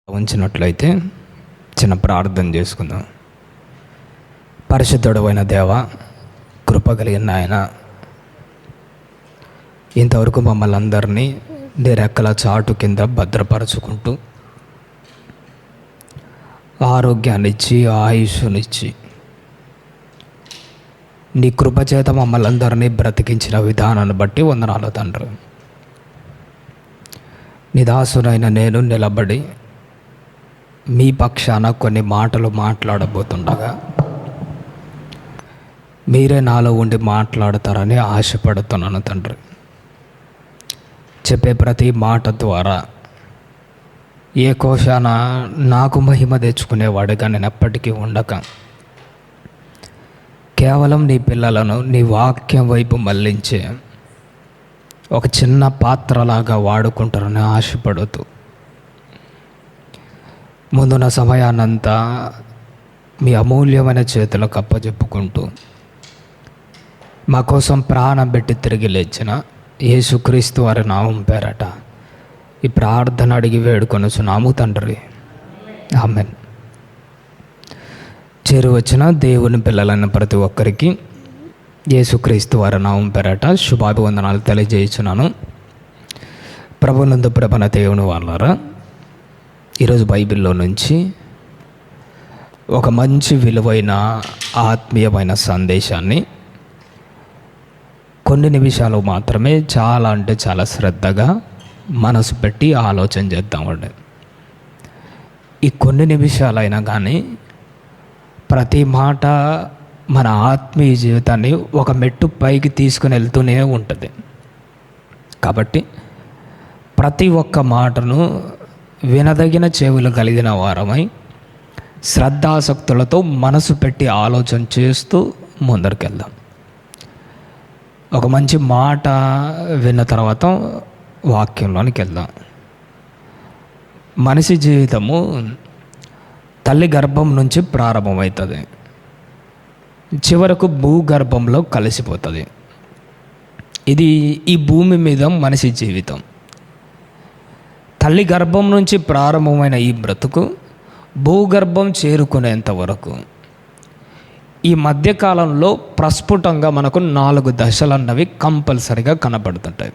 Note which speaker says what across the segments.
Speaker 1: ఉంచినట్లయితే చిన్న ప్రార్థన చేసుకుందాం. పరిశుద్ధుడైన దేవ, కృప కలిగిన ఆయన, ఇంతవరకు మమ్మల్ని అందరినీ నీ రెక్కల చాటు కింద భద్రపరచుకుంటూ ఆరోగ్యాన్ని ఇచ్చి ఆయుష్నిచ్చి నీ కృపచేత మమ్మల్ని అందరినీ బ్రతికించిన విధానాన్ని బట్టి వందనాలు తండ్రి. నీ దాసునైన నేను నిలబడి మీ పక్షాన కొన్ని మాటలు మాట్లాడబోతుండగా మీరే నాలో ఉండి మాట్లాడతారని ఆశపడుతున్నాను తండ్రి. చెప్పే ప్రతి మాట ద్వారా ఏ కోశాన నాకు మహిమ తెచ్చుకునేవాడుగా నేను ఎప్పటికీ ఉండక కేవలం నీ పిల్లలను నీ వాక్యం వైపు మళ్ళించే ఒక చిన్న పాత్రలాగా వాడుకుంటారని ఆశపడుతూ ముందున్న సమయాన్నంతా మీ అమూల్యమైన చేతులకు అప్పచెప్పుకుంటూ మా కోసం ప్రాణం పెట్టి తిరిగి లేచిన యేసుక్రీస్తు వారి నామం పేరట ఈ ప్రార్థన అడిగి వేడుకొనుచున్నాము తండ్రి, ఆమేన్. చేరువచ్చిన దేవుని పిల్లలైన ప్రతి ఒక్కరికి యేసుక్రీస్తు వారి నామం పేరట శుభాభివందనాలు తెలియజేయుచున్నాను. ప్రభునందు ప్రభన దేవుని వాళ్ళారా, ఈరోజు బైబిల్లో నుంచి ఒక మంచి విలువైన ఆత్మీయమైన సందేశాన్ని కొన్ని నిమిషాలు మాత్రమే చాలా అంటే చాలా శ్రద్ధగా మనసు పెట్టి ఆలోచన చేద్దామండి. ఈ కొన్ని నిమిషాలైనా కానీ ప్రతి మాట మన ఆత్మీయ జీవితాన్ని ఒక మెట్టు పైకి తీసుకుని వెళ్తూనే ఉంటుంది. కాబట్టి ప్రతి ఒక్క మాటను వినదగిన చెవులు కలిగిన వారమై శ్రద్ధాసక్తులతో మనసు పెట్టి ఆలోచన చేస్తూ ముందరికెళ్దాం. ఒక మంచి మాట విన్న తర్వాత వాక్యంలోనికి వెళ్దాం. మనిషి జీవితము తల్లి గర్భం నుంచి ప్రారంభమవుతుంది, చివరకు భూగర్భంలో కలిసిపోతుంది. ఇది ఈ భూమి మీద మనిషి జీవితం. తల్లి గర్భం నుంచి ప్రారంభమైన ఈ బ్రతుకు భూగర్భం చేరుకునేంత వరకు ఈ మధ్యకాలంలో ప్రస్ఫుటంగా మనకు 4 దశలు అన్నవి కంపల్సరిగా కనబడుతుంటాయి.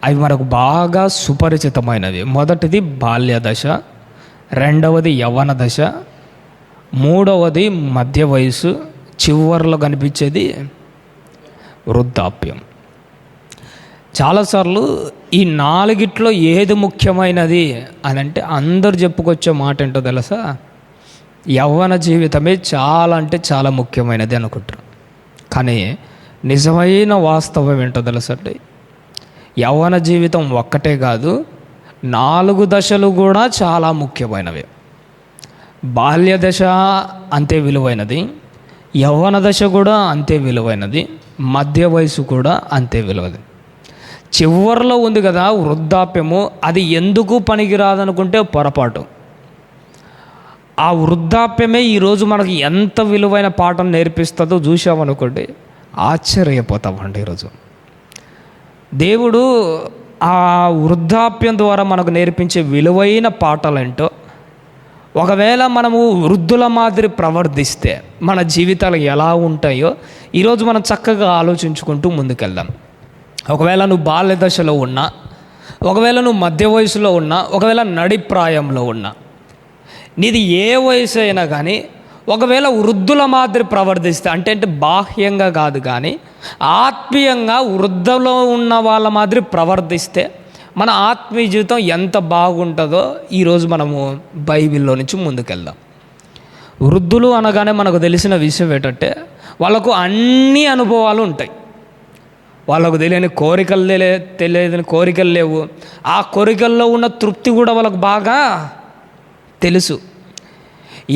Speaker 1: అవి మనకు బాగా సుపరిచితమైనవి. మొదటిది బాల్య దశ, రెండవది యవ్వన దశ, మూడవది మధ్య వయసు, చివర్లో కనిపించేది వృద్ధాప్యం. చాలాసార్లు ఈ 4గిట్లో ఏది ముఖ్యమైనది అని అంటే అందరు చెప్పుకొచ్చే మాట ఏంటో తెలుసా? యవ్వన జీవితమే చాలా అంటే చాలా ముఖ్యమైనది అనుకుంటారు. కానీ నిజమైన వాస్తవం ఏంటో తెలుసా అంటే యవ్వన జీవితం ఒక్కటే కాదు, 4 దశలు కూడా చాలా ముఖ్యమైనవి. బాల్య దశ అంతే విలువైనది, యవ్వన దశ కూడా అంతే విలువైనది, మధ్య వయసు కూడా అంతే విలువైనది. చివర్లో ఉంది కదా వృద్ధాప్యము, అది ఎందుకు పనికిరాదనుకుంటే పొరపాటు. ఆ వృద్ధాప్యమే ఈరోజు మనకి ఎంత విలువైన పాఠం నేర్పిస్తుందో చూసామనుకోండి, ఆశ్చర్యపోతామండి. ఈరోజు దేవుడు ఆ వృద్ధాప్యం ద్వారా మనకు నేర్పించే విలువైన పాఠాలేంటో, ఒకవేళ మనము వృద్ధుల మాదిరి ప్రవర్తిస్తే మన జీవితాలు ఎలా ఉంటాయో ఈరోజు మనం చక్కగా ఆలోచించుకుంటూ ముందుకెళ్దాం. ఒకవేళ నువ్వు బాల్య దశలో ఉన్నా, ఒకవేళ నువ్వు మధ్య వయసులో ఉన్నా, ఒకవేళ నడిప్రాయంలో ఉన్నా, నీది ఏ వయసు అయినా కానీ ఒకవేళ వృద్ధుల మాదిరి ప్రవర్తిస్తే అంటే బాహ్యంగా కాదు కానీ ఆత్మీయంగా వృద్ధులో ఉన్న వాళ్ళ మాదిరి ప్రవర్తిస్తే మన ఆత్మీయ జీవితం ఎంత బాగుంటుందో ఈరోజు మనము బైబిల్లో నుంచి ముందుకెళ్దాం. వృద్ధులు అనగానే మనకు తెలిసిన విషయం ఏంటంటే వాళ్ళకు అన్ని అనుభవాలు ఉంటాయి. వాళ్ళకు తెలియని తెలియని కోరికలు లేవు. ఆ కోరికల్లో ఉన్న తృప్తి కూడా వాళ్ళకు బాగా తెలుసు.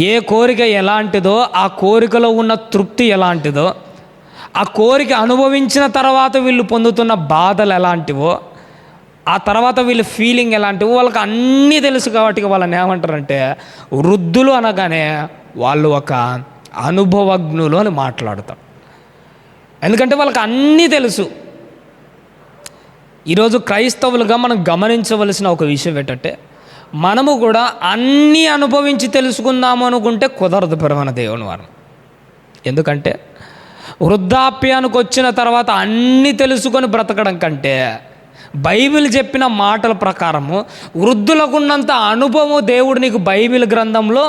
Speaker 1: ఏ కోరిక ఎలాంటిదో, ఆ కోరికలో ఉన్న తృప్తి ఎలాంటిదో, ఆ కోరిక అనుభవించిన తర్వాత వీళ్ళు పొందుతున్న బాధలు ఎలాంటివో, ఆ తర్వాత వీళ్ళ ఫీలింగ్ ఎలాంటివో వాళ్ళకి అన్నీ తెలుసు. కాబట్టి వాళ్ళని ఏమంటారంటే వృద్ధులు అనగానే వాళ్ళు ఒక అనుభవజ్ఞులు అని మాట్లాడతారు. ఎందుకంటే వాళ్ళకి అన్నీ తెలుసు. ఈరోజు క్రైస్తవులుగా మనం గమనించవలసిన ఒక విషయం ఏంటంటే మనము కూడా అన్నీ అనుభవించి తెలుసుకుందాము అనుకుంటే కుదరదు ప్రియమైన దేవుని వారు. ఎందుకంటే వృద్ధాప్యానికి వచ్చిన తర్వాత అన్నీ తెలుసుకొని బ్రతకడం కంటే బైబిల్ చెప్పిన మాటల ప్రకారము వృద్ధులకున్నంత అనుభవం దేవుడు నీకు బైబిల్ గ్రంథంలో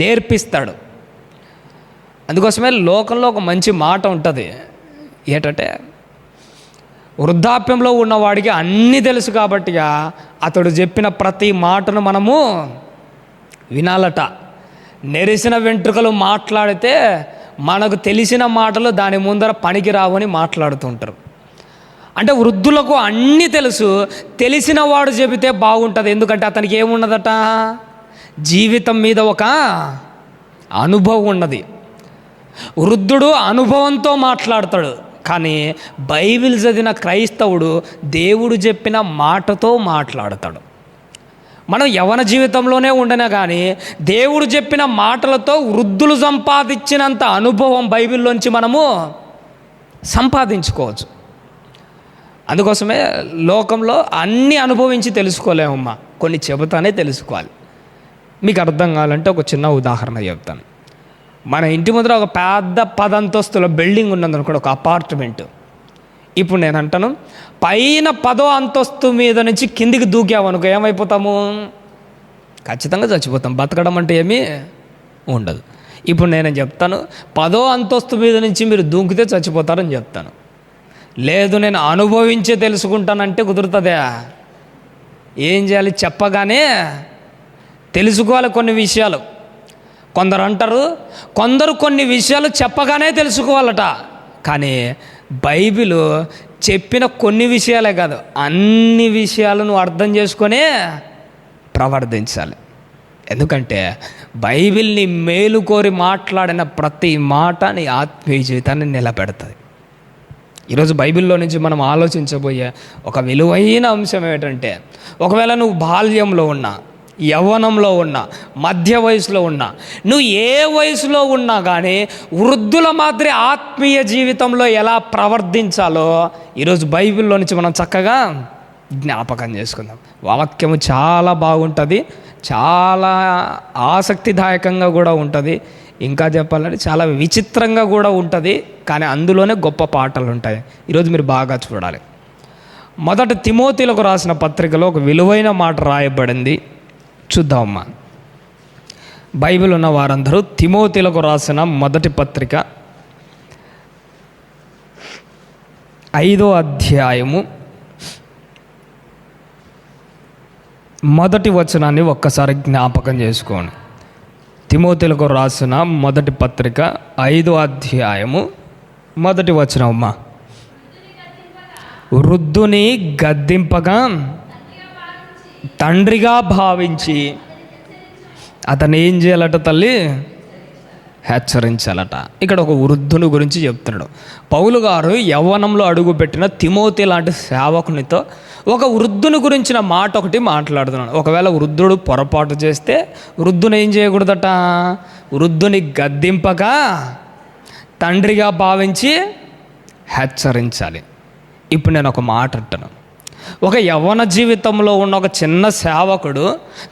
Speaker 1: నేర్పిస్తాడు. అందుకోసమే లోకంలో ఒక మంచి మాట ఉంటుంది, ఏంటంటే వృద్ధాప్యంలో ఉన్నవాడికి అన్నీ తెలుసు కాబట్టి అతడు చెప్పిన ప్రతి మాటను మనము వినాలట. నెరిసిన వెంట్రుకలు మాట్లాడితే మనకు తెలిసిన మాటలు దాని ముందర పనికి రావని మాట్లాడుతుంటారు. అంటే వృద్ధులకు అన్నీ తెలుసు, తెలిసిన వాడు చెబితే బాగుంటుంది. ఎందుకంటే అతనికి ఏమున్నదట, జీవితం మీద ఒక అనుభవం ఉన్నది. వృద్ధుడు అనుభవంతో మాట్లాడతాడు, కానీ బైబిల్ చదివిన క్రైస్తవుడు దేవుడు చెప్పిన మాటతో మాట్లాడతాడు. మనం యవ్వన జీవితంలోనే ఉండనే కానీ దేవుడు చెప్పిన మాటలతో వృద్ధులు సంపాదించినంత అనుభవం బైబిల్లోంచి మనము సంపాదించుకోవచ్చు. అందుకోసమే లోకంలో అన్నీ అనుభవించి తెలుసుకోలేమమ్మా, కొన్ని చెబుతానే తెలుసుకోవాలి. మీకు అర్థం కావాలంటే ఒక చిన్న ఉదాహరణ చెప్తాను. మన ఇంటి ముందర ఒక పెద్ద 10 అంతస్తుల బిల్డింగ్ ఉన్నదనుకోండి, ఒక అపార్ట్మెంటు. ఇప్పుడు నేను అంటాను, పైన 10వ అంతస్తు మీద నుంచి కిందికి దూకామనుకో ఏమైపోతాము? ఖచ్చితంగా చచ్చిపోతాం. బతకడం అంటే ఏమీ ఉండదు. ఇప్పుడు నేను చెప్తాను, 10వ అంతస్తు మీద నుంచి మీరు దూకితే చచ్చిపోతారని చెప్తాను. లేదు నేను అనుభవించే తెలుసుకుంటానంటే కుదురుతుందా? ఏం చేయాలి? చెప్పగానే తెలుసుకోవాలి కొన్ని విషయాలు. కొందరు అంటారు, కొందరు కొన్ని విషయాలు చెప్పగానే తెలుసుకోవాలట. కానీ బైబిల్ చెప్పిన కొన్ని విషయాలే కాదు, అన్ని విషయాలను అర్థం చేసుకొనే ప్రవర్తించాలి. ఎందుకంటే బైబిల్ని మేలు కోరి మాట్లాడిన ప్రతి మాట నీ ఆత్మీయ జీవితాన్ని నిలబెడుతుంది. ఈరోజు బైబిల్లో నుంచి మనం ఆలోచించబోయే ఒక విలువైన అంశం ఏంటంటే, ఒకవేళ నువ్వు బాల్యంలో ఉన్నా, యవ్వనంలో ఉన్నా, మధ్య వయసులో ఉన్నా, నువ్వు ఏ వయసులో ఉన్నా కానీ వృద్ధుల మాదిరి ఆత్మీయ జీవితంలో ఎలా ప్రవర్తించాలో ఈరోజు బైబిల్లో నుంచి మనం చక్కగా జ్ఞాపకం చేసుకుందాం. వాక్యము చాలా బాగుంటుంది, చాలా ఆసక్తిదాయకంగా కూడా ఉంటుంది. ఇంకా చెప్పాలంటే చాలా విచిత్రంగా కూడా ఉంటుంది, కానీ అందులోనే గొప్ప పాటలు ఉంటాయి. ఈరోజు మీరు బాగా చూడాలి. మొదట తిమోతిలకు రాసిన పత్రికలో ఒక విలువైన మాట రాయబడింది, చూద్దామమ్మా. బైబిల్ ఉన్న వారందరూ తిమోతిలకు రాసిన మొదటి పత్రిక 5వ అధ్యాయము మొదటి వచనాన్ని ఒక్కసారి జ్ఞాపకం చేసుకోండి. తిమోతిలకు రాసిన మొదటి పత్రిక 5వ అధ్యాయము మొదటి వచనం అమ్మా. వృద్ధుని గద్దింపగా తండ్రిగా భావించి అతను ఏం చేయాలట తల్లి? హెచ్చరించాలట. ఇక్కడ ఒక వృద్ధుని గురించి చెప్తున్నాడు పౌలు గారు. యవ్వనంలో అడుగుపెట్టిన తిమోతి లాంటి సేవకునితో ఒక వృద్ధుని గురించిన మాట ఒకటి మాట్లాడుతున్నాడు. ఒకవేళ వృద్ధుడు పొరపాటు చేస్తే వృద్ధుని ఏం చేయకూడదట? వృద్ధుని గద్దింపగా తండ్రిగా భావించి హెచ్చరించాలి. ఇప్పుడు నేను ఒక మాట అంటాను, ఒక యవ్వన జీవితంలో ఉన్న ఒక చిన్న సేవకుడు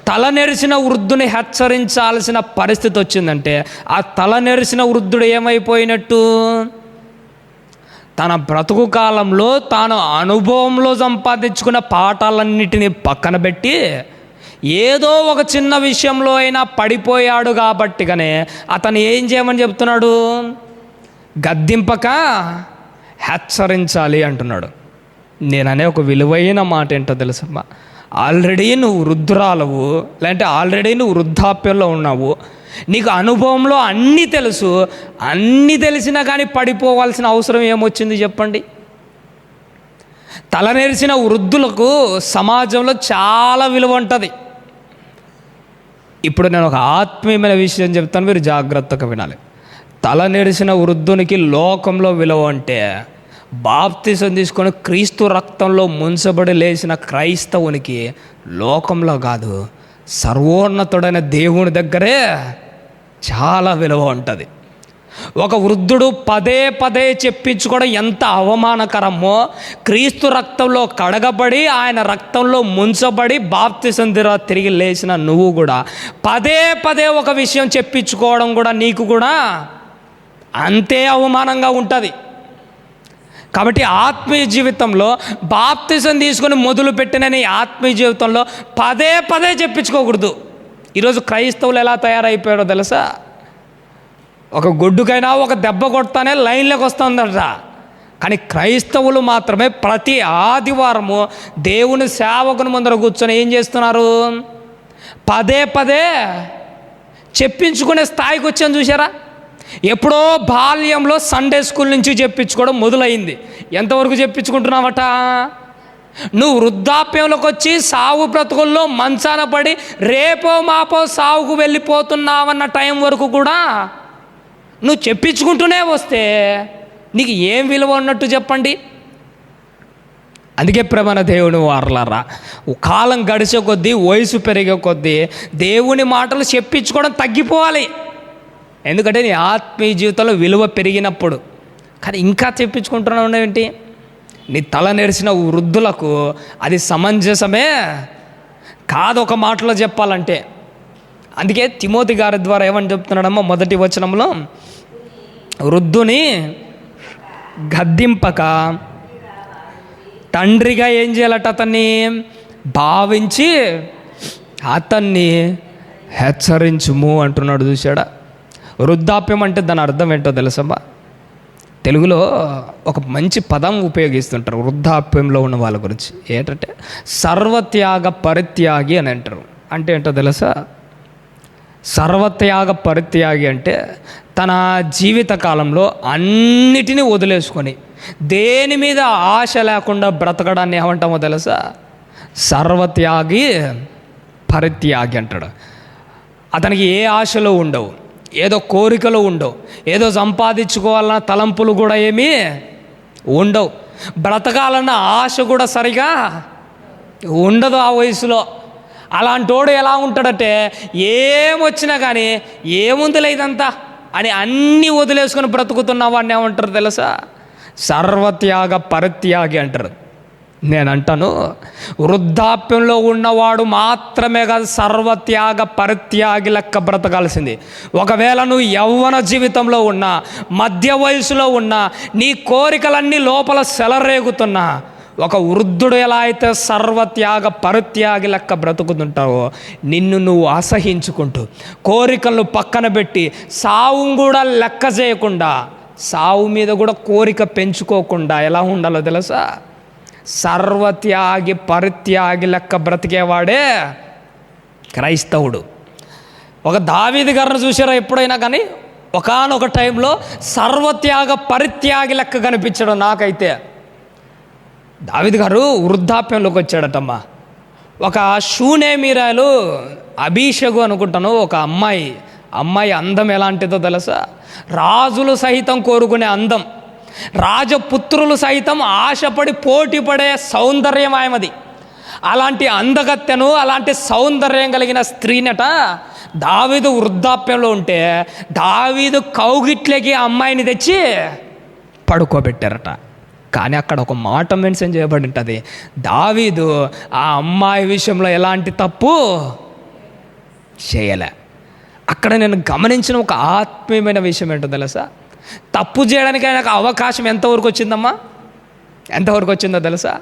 Speaker 1: తల నెరిసిన వృద్ధుని హెచ్చరించాల్సిన పరిస్థితి వచ్చిందంటే ఆ తల నెరిసిన వృద్ధుడు ఏమైపోయినట్టు? తన బ్రతుకు కాలంలో తాను అనుభవంలో సంపాదించుకున్న పాఠాలన్నిటినీ పక్కన పెట్టి ఏదో ఒక చిన్న విషయంలో అయినా పడిపోయాడు కాబట్టిగానే అతను ఏం చేయమని చెప్తున్నాడు? గద్దింపక హెచ్చరించాలి అంటున్నాడు. నేననే ఒక విలువైన మాట ఏంటో తెలుసమ్మా, ఆల్రెడీ నువ్వు వృద్ధురాలవు, లేదంటే ఆల్రెడీ నువ్వు వృద్ధాప్యంలో ఉన్నావు, నీకు అనుభవంలో అన్నీ తెలుసు, అన్నీ తెలిసినా కానీ పడిపోవాల్సిన అవసరం ఏమొచ్చింది చెప్పండి? తలనెరిసిన వృద్ధులకు సమాజంలో చాలా విలువ ఉంటుంది. ఇప్పుడు నేను ఒక ఆత్మీయమైన విషయం చెప్తాను, మీరు జాగ్రత్తగా వినాలి. తలనెరిసిన వృద్ధునికి లోకంలో విలువ అంటే బాప్తిసం తీసుకొని క్రీస్తు రక్తంలో ముంచబడి లేచిన క్రైస్తవునికి లోకంలో కాదు, సర్వోన్నతుడైన దేవుని దగ్గరే చాలా విలువ ఉంటుంది. ఒక వృద్ధుడు పదే పదే చెప్పించుకోవడం ఎంత అవమానకరమో, క్రీస్తు రక్తంలో కడగబడి ఆయన రక్తంలో ముంచబడి బాప్తిసం తిరిగి లేచిన నువ్వు కూడా పదే పదే ఒక విషయం చెప్పించుకోవడం కూడా నీకు కూడా అంతే అవమానంగా ఉంటుంది. కాబట్టి ఆత్మీయ జీవితంలో బాప్తిసం తీసుకొని మొదలుపెట్టిన నీ ఆత్మీయ జీవితంలో పదే పదే చెప్పించుకోకూడదు. ఈరోజు క్రైస్తవులు ఎలా తయారైపోయారో తెలుసా? ఒక గొడ్డుకైనా ఒక దెబ్బ కొడతానే లైన్లోకి వస్తుందట. కానీ క్రైస్తవులు మాత్రమే ప్రతి ఆదివారము దేవుని సేవకుని ముందర కూర్చొని ఏం చేస్తున్నారు? పదే పదే చెప్పించుకునే స్థాయికి వచ్చాను చూసారా? ఎప్పుడో బాల్యంలో సండే స్కూల్ నుంచి చెప్పించుకోవడం మొదలైంది. ఎంతవరకు చెప్పించుకుంటున్నావట? నువ్వు వృద్ధాప్యంలోకి వచ్చి సాగు బ్రతుకుల్లో మంచాన పడి రేపో మాపో సాగుకు వెళ్ళిపోతున్నావన్న టైం వరకు కూడా నువ్వు చెప్పించుకుంటూనే వస్తే నీకు ఏం విలువ ఉన్నట్టు చెప్పండి? అందుకే ప్రేమన దేవుని వారలారా, కాలం గడిచే కొద్దీ, వయసు పెరిగే కొద్దీ దేవుని మాటలు చెప్పించుకోవడం తగ్గిపోవాలి. ఎందుకంటే నీ ఆత్మీయ జీవితంలో విలువ పెరిగినప్పుడు. కానీ ఇంకా చెప్పించుకుంటున్నావు ఏంటి? నీ తల నెరిసిన వృద్ధులకు అది సమంజసమే కాదు ఒక మాటలో చెప్పాలంటే. అందుకే తిమోతి గారి ద్వారా ఏమని చెప్తున్నాడమ్మా? మొదటి వచనంలో, వృద్ధుని గద్దింపక తండ్రిగా ఏం చేయాలట? అతన్ని భావించి అతన్ని హెచ్చరించుము అంటున్నాడు. చూశాడా? వృద్ధాప్యం అంటే దాని అర్థం ఏంటో తెలుసమ్మా? తెలుగులో ఒక మంచి పదం ఉపయోగిస్తుంటారు వృద్ధాప్యంలో ఉన్న వాళ్ళ గురించి. ఏంటంటే సర్వత్యాగ పరిత్యాగి అని అంటారు. అంటే ఏంటో తెలుసా? సర్వత్యాగ పరిత్యాగి అంటే తన జీవిత కాలంలో అన్నిటినీ వదిలేసుకొని దేని మీద ఆశ లేకుండా బ్రతకడాన్ని ఏమంటామో తెలుసా? సర్వత్యాగి పరిత్యాగి అంటాడు. అతనికి ఏ ఆశలు ఉండవు, ఏదో కోరికలు ఉండవు, ఏదో సంపాదించుకోవాలన్న తలంపులు కూడా ఏమీ ఉండవు, బ్రతకాలన్న ఆశ కూడా సరిగా ఉండదు ఆ వయసులో. అలాంటోడు ఎలా ఉంటాడంటే ఏమొచ్చినా కానీ ఏముందిలే ఇదంతా అని అన్నీ వదిలేసుకొని బ్రతుకుతున్న వాడిని ఏమంటారు తెలుసా? సర్వత్యాగ పరిత్యాగి అంటారు. నేను అంటాను, వృద్ధాప్యంలో ఉన్నవాడు మాత్రమే కాదు సర్వత్యాగ పరిత్యాగి లెక్క బ్రతకాల్సింది. ఒకవేళ నువ్వు యవ్వన జీవితంలో ఉన్నా, మధ్య వయసులో ఉన్నా, నీ కోరికలన్నీ లోపల సెలరేగుతున్నా, ఒక వృద్ధుడు ఎలా అయితే సర్వత్యాగ పరిత్యాగి లెక్క బ్రతుకుతుంటావో, నిన్ను నువ్వు అసహించుకుంటూ కోరికలను పక్కన పెట్టి సావు కూడా లెక్క చేయకుండా, సావు మీద కూడా కోరిక పెంచుకోకుండా ఎలా ఉండాలో తెలుసా? సర్వత్యాగి పరిత్యాగి లెక్క బ్రతికేవాడే క్రైస్తవుడు. ఒక దావీదు గారిని చూసారా ఎప్పుడైనా? కానీ ఒకానొక టైంలో సర్వత్యాగ పరిత్యాగి లెక్క కనిపించడం నాకైతే. దావీదు గారు వృద్ధాప్యంలోకి వచ్చాడటమ్మా. ఒక షూనేమీరాలు అభిషేకు అనుకుంటాను, ఒక అమ్మాయి అందం ఎలాంటిదో తెలుసా? రాజులు సహితం కోరుకునే అందం, రాజపుత్రులు సైతం ఆశపడి పోటీపడే సౌందర్యం ఆమెది. అలాంటి అందగత్తెను, అలాంటి సౌందర్యం కలిగిన స్త్రీనట దావీదు వృద్ధాప్యంలో ఉంటే దావీదు కౌగిట్లకి అమ్మాయిని తెచ్చి పడుకోబెట్టారట. కానీ అక్కడ ఒక మాట మెన్షన్ చేయబడి ఉంటుంది, దావీదు ఆ అమ్మాయి విషయంలో ఎలాంటి తప్పు చేయలే. అక్కడ నేను గమనించిన ఒక ఆత్మీయమైన విషయం ఏంటో తెలుసా? తప్పు చేయడానికి ఆయనకు అవకాశం ఎంతవరకు వచ్చిందమ్మా? ఎంతవరకు వచ్చిందో తెలుసా?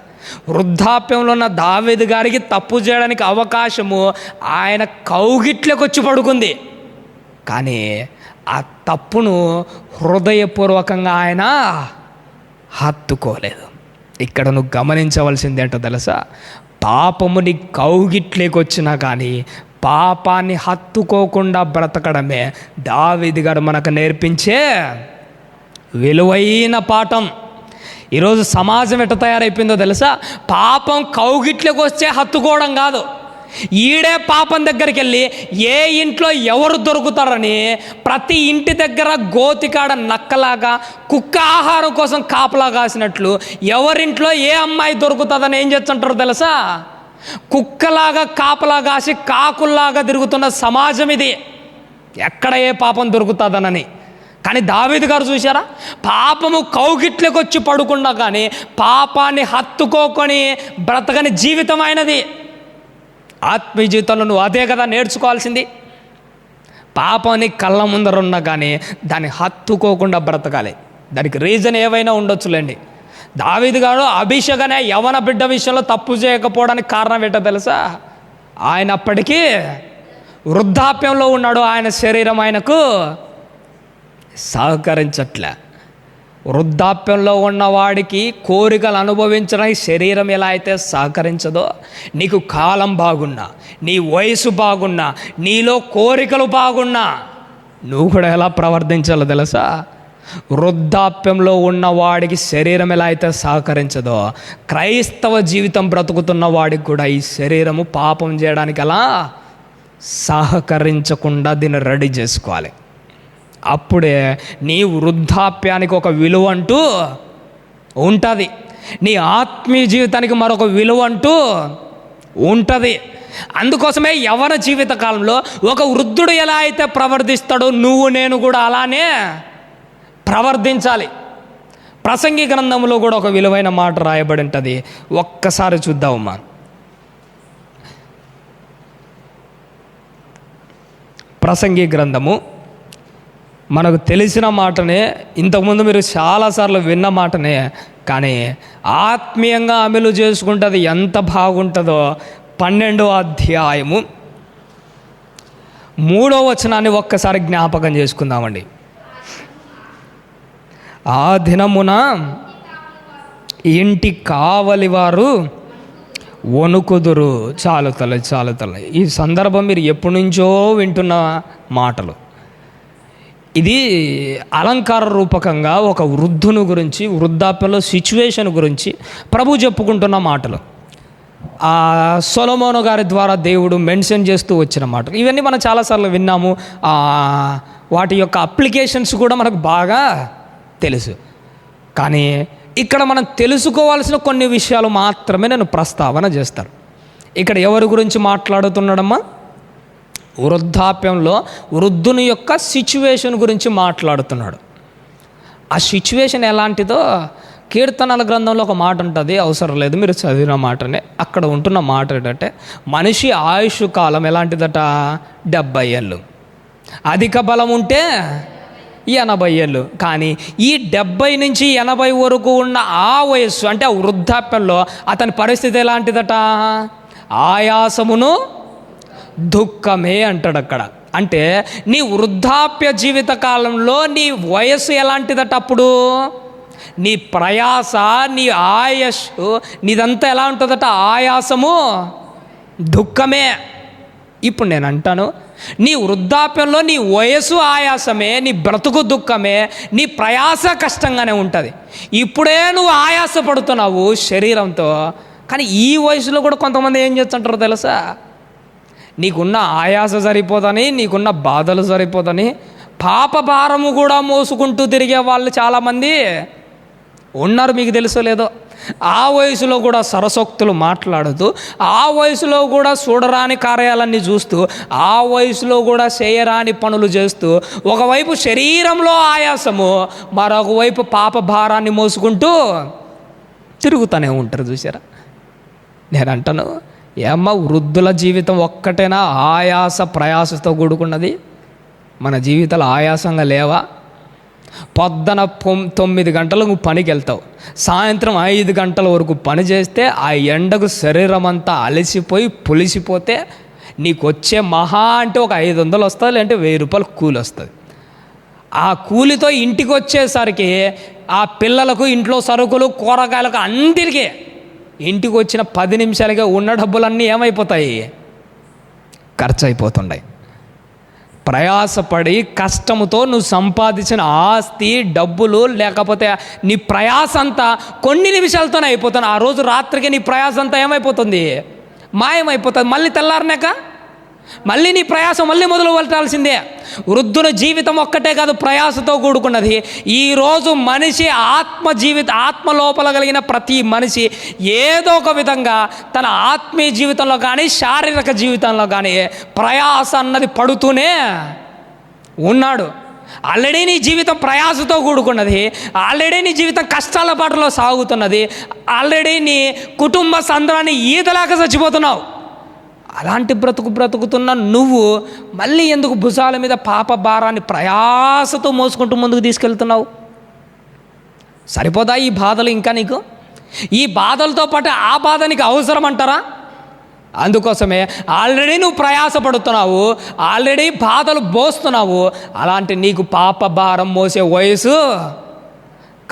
Speaker 1: వృద్ధాప్యంలో ఉన్న దావీదు గారికి తప్పు చేయడానికి అవకాశము ఆయన కౌగిట్లోకి వచ్చి పడుకుంది. కానీ ఆ తప్పును హృదయపూర్వకంగా ఆయన హత్తుకోలేదు. ఇక్కడ నువ్వు గమనించవలసింది ఏంటో తెలుసా? పాపము నీ కౌగిట్లోకి వచ్చినా కానీ పాపాన్ని హత్తుకోకుండా బ్రతకడమే దావీదు గారు మనకు నేర్పించే విలువైన పాఠం. ఈరోజు సమాజం ఎట్ట తయారైపోయిందో తెలుసా? పాపం కౌగిట్లోకి వస్తే హత్తుకోవడం కాదు, ఈడే పాపం దగ్గరికి వెళ్ళి ఏ ఇంట్లో ఎవరు దొరుకుతారని ప్రతి ఇంటి దగ్గర గోతికాడ నక్కలాగా కుక్క ఆహారం కోసం కాపలా కాసినట్లు ఎవరింట్లో ఏ అమ్మాయి దొరుకుతుందని ఏం చేస్తుంటారో తెలుసా? కుక్కలాగా కాపలా కాసి కాకుల్లాగా తిరుగుతున్న సమాజం ఇది. ఎక్కడ ఏ పాపం దొరుకుతుందనని. కానీ దావీదు గారు చూసారా, పాపము కౌగిట్లోకి వచ్చి పడుకున్నా కానీ పాపాన్ని హత్తుకోకొని బ్రతకని జీవితం ఆయనది. ఆత్మీయ జీవితంలో నువ్వు అదే కదా నేర్చుకోవాల్సింది. పాపాన్ని కళ్ళ ముందర ఉన్నా కానీ దాన్ని హత్తుకోకుండా బ్రతకాలి. దానికి రీజన్ ఏవైనా ఉండొచ్చులేండి. దావీదు గారు అభిషేకనే యవన బిడ్డ విషయంలో తప్పు చేయకపోవడానికి కారణం ఏంటో తెలుసా? ఆయన అప్పటికీ వృద్ధాప్యంలో ఉన్నాడు. ఆయన శరీరం ఆయనకు సహకరించట్లే. వృద్ధాప్యంలో ఉన్నవాడికి కోరికలు అనుభవించడానికి శరీరం ఎలా అయితే సహకరించదో, నీకు కాలం బాగున్నా, నీ వయసు బాగున్నా, నీలో కోరికలు బాగున్నా నువ్వు కూడా ఎలా ప్రవర్తించాలో తెలుసా? వృద్ధాప్యంలో ఉన్నవాడికి శరీరం ఎలా అయితే సహకరించదో, క్రైస్తవ జీవితం బ్రతుకుతున్న వాడికి కూడా ఈ శరీరము పాపం చేయడానికి అలా సహకరించకుండా దీన్ని రెడీ చేసుకోవాలి. అప్పుడే నీ వృద్ధాప్యానికి ఒక విలువ అంటూ ఉంటుంది, నీ ఆత్మీయ జీవితానికి మరొక విలువ అంటూ ఉంటుంది. అందుకోసమే యవ్వన జీవిత కాలంలో ఒక వృద్ధుడు ఎలా అయితే ప్రవర్తిస్తాడో నువ్వు నేను కూడా అలానే ప్రవర్తించాలి. ప్రసంగి గ్రంథంలో కూడా ఒక విలువైన మాట రాయబడి ఉంటుంది. ఒక్కసారి చూద్దామమ్మా. ప్రసంగి గ్రంథము మనకు తెలిసిన మాటనే, ఇంతకుముందు మీరు చాలాసార్లు విన్న మాటనే, కానీ ఆత్మీయంగా అమలు చేసుకుంటుంది ఎంత బాగుంటుందో 12వ అధ్యాయము 3వ వచనాన్ని ఒక్కసారి జ్ఞాపకం చేసుకుందామండి. ఆ దినమున ఇంటి కావలి వారు వణుకుదురు. చాలు తల. ఈ సందర్భం మీరు ఎప్పటి నుంచో వింటున్న మాటలు. ఇది అలంకార రూపకంగా ఒక వృద్ధుని గురించి, వృద్ధాప్యంలో సిచ్యువేషన్ గురించి ప్రభు చెప్పుకుంటున్న మాటలు. ఆ సొలొమోను గారి ద్వారా దేవుడు మెన్షన్ చేస్తూ వచ్చిన మాటలు. ఇవన్నీ మనం చాలాసార్లు విన్నాము. వాటి యొక్క అప్లికేషన్స్ కూడా మనకు బాగా తెలుసు. కానీ ఇక్కడ మనం తెలుసుకోవాల్సిన కొన్ని విషయాలు మాత్రమే నేను ప్రస్తావన చేస్తాను. ఇక్కడ ఎవరి గురించి మాట్లాడుతున్నాడమ్మా? వృద్ధాప్యంలో వృద్ధుని యొక్క సిచ్యువేషన్ గురించి మాట్లాడుతున్నాడు. ఆ సిచ్యువేషన్ ఎలాంటిదో కీర్తనల గ్రంథంలో ఒక మాట ఉంటుంది, అవసరం లేదు మీరు చదివిన మాటనే. అక్కడ ఉంటున్న మాట ఏంటంటే, మనిషి ఆయుష్ కాలం ఎలాంటిదట? 70 ఏళ్ళు. అధిక బలం ఉంటే 80 ఏళ్ళు. కానీ ఈ 70 నుంచి 80 వరకు ఉన్న ఆ వయస్సు అంటే ఆ వృద్ధాప్యంలో అతని పరిస్థితి ఎలాంటిదట? ఆయాసమును దుఃఖమే అంటాడు అక్కడ. అంటే నీ వృద్ధాప్య జీవిత కాలంలో నీ వయస్సు ఎలాంటిదట? అప్పుడు నీ ప్రయాస, నీ ఆయుష్, నీదంతా ఎలా ఉంటుందట? ఆయాసము దుఃఖమే. ఇప్పుడు నేను అంటాను, నీ వృద్ధాప్యంలో నీ వయసు ఆయాసమే, నీ బ్రతుకు దుఃఖమే, నీ ప్రయాస కష్టంగానే ఉంటుంది. ఇప్పుడే నువ్వు ఆయాసపడుతున్నావు శరీరంతో. కానీ ఈ వయసులో కూడా కొంతమంది ఏం చేస్తుంటారో తెలుసా? నీకున్న ఆయాస సరిపోదని, నీకున్న బాధలు సరిపోదని పాప భారము కూడా మోసుకుంటూ తిరిగే వాళ్ళు చాలామంది ఉన్నారు. మీకు తెలుసో లేదో, ఆ వయసులో కూడా సరసోక్తులు మాట్లాడుతూ, ఆ వయసులో కూడా చూడరాని కార్యాలన్నీ చూస్తూ, ఆ వయసులో కూడా చేయరాని పనులు చేస్తూ, ఒకవైపు శరీరంలో ఆయాసము, మరొక వైపు పాప భారాన్ని మోసుకుంటూ తిరుగుతూనే ఉంటారు. చూసారా? నేను అంటాను, ఏమ్మా వృద్ధుల జీవితం ఒక్కటేనా ఆయాస ప్రయాసతో కూడుకున్నది? మన జీవితాలు ఆయాసంగా లేవా? పొద్దున 9 గంటలకు పనికి వెళ్తావు, సాయంత్రం 5 గంటల వరకు పని చేస్తే ఆ ఎండకు శరీరం అంతా అలసిపోయి పులిసిపోతే నీకు వచ్చే మహా అంటే ఒక 500 వస్తుంది, లేదంటే 1000 రూపాయలు కూలి వస్తుంది. ఆ కూలితో ఇంటికి వచ్చేసరికి ఆ పిల్లలకు ఇంట్లో సరుకులు, కూరగాయలకు అన్నిటికీ ఇంటికి వచ్చిన 10 నిమిషాలుగా ఉన్న డబ్బులన్నీ ఏమైపోతాయి? ఖర్చు అయిపోతున్నాయి. ప్రయాసపడి కష్టముతో నువ్వు సంపాదించిన ఆస్తి, డబ్బులు, లేకపోతే నీ ప్రయాస అంతా కొన్ని నిమిషాలతోనే అయిపోతుంది. ఆ రోజు రాత్రికి నీ ప్రయాస అంతా ఏమైపోతుంది? మాయమైపోతుంది. మళ్ళీ తెల్లారినాక మళ్ళీ నీ ప్రయాసం మళ్ళీ మొదలు పెట్టాల్సిందే. వృద్ధుల జీవితం ఒక్కటే కాదు, ప్రయాసతో కూడుకున్నది. ఈరోజు మనిషి ఆత్మ లోపల కలిగిన ప్రతి మనిషి ఏదో ఒక విధంగా తన ఆత్మీయ జీవితంలో కానీ శారీరక జీవితంలో కానీ ప్రయాస అన్నది పడుతూనే ఉన్నాడు. ఆల్రెడీ నీ జీవితం ప్రయాసతో కూడుకున్నది, ఆల్రెడీ నీ జీవితం కష్టాల బాటలో సాగుతున్నది, ఆల్రెడీ నీ కుటుంబ సంద్రాన్ని ఈతలాగా చచ్చిపోతున్నావు. అలాంటి బ్రతుకుతున్న నువ్వు మళ్ళీ ఎందుకు భుజాల మీద పాప భారాన్ని ప్రయాసతో మోసుకుంటూ ముందుకు తీసుకెళ్తున్నావు? సరిపోదా ఈ బాధలు? ఇంకా నీకు ఈ బాధలతో పాటు ఆ బాధ నీకు అవసరం అంటారా? అందుకోసమే ఆల్రెడీ నువ్వు ప్రయాసపడుతున్నావు, ఆల్రెడీ బాధలు మోస్తున్నావు. అలాంటి నీకు పాప భారం మోసే వయసు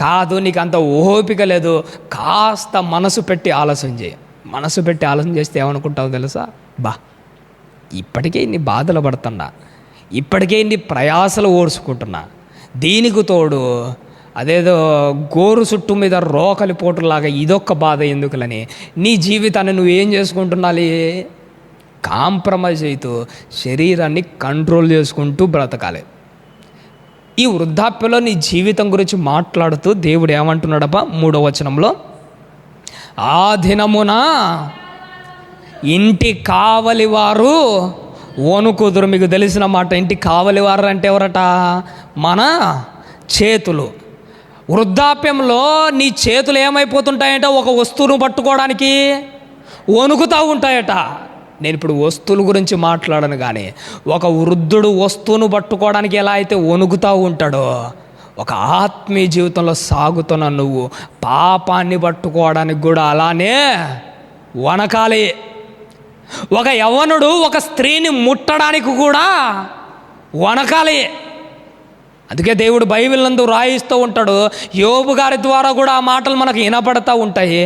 Speaker 1: కాదు, నీకు అంత ఓపిక లేదు. కాస్త మనసు పెట్టి ఆలోచన చేయి. మనసు పెట్టి ఆలోచన చేస్తే ఏమనుకుంటావు తెలుసా? ఇప్పటికే ఇన్ని బాధలు పడుతున్నా, ఇప్పటికే ఇన్ని ప్రయాసలు ఓర్చుకుంటున్నా, దీనికి తోడు అదేదో గోరు చుట్టు మీద రోకలి పోటులాగా ఇదొక్క బాధ ఎందుకులని నీ జీవితాన్ని నువ్వేం చేసుకుంటున్నాలి? కాంప్రమైజ్ అవుతూ శరీరాన్ని కంట్రోల్ చేసుకుంటూ బ్రతకాలి. ఈ వృద్ధాప్యలో నీ జీవితం గురించి మాట్లాడుతూ దేవుడు ఏమంటున్నాడప్ప 3వ వచనంలో, ఆ దినమున ఇంటి కావలివారు వణుకుదురు. మీకు తెలిసిన మాట, ఇంటి కావలివారు అంటే ఎవరట? మన చేతులు. వృద్ధాప్యంలో నీ చేతులు ఏమైపోతుంటాయంట? ఒక వస్తువును పట్టుకోవడానికి వణుకుతూ ఉంటాయట. నేను ఇప్పుడు వస్తువుల గురించి మాట్లాడను, కానీ ఒక వృద్ధుడు వస్తువును పట్టుకోవడానికి ఎలా అయితే వణుకుతూ ఉంటాడో, ఒక ఆత్మీయ జీవితంలో సాగుతున్న నువ్వు పాపాన్ని పట్టుకోవడానికి కూడా అలానే వణకాలి. ఒక యవ్వనుడు ఒక స్త్రీని ముట్టడానికి కూడా వణకాలి. అందుకే దేవుడు బైబిల్ నందు రాయిస్తూ ఉంటాడు. యోబు గారి ద్వారా కూడా ఆ మాటలు మనకు వినపడతా ఉంటాయి.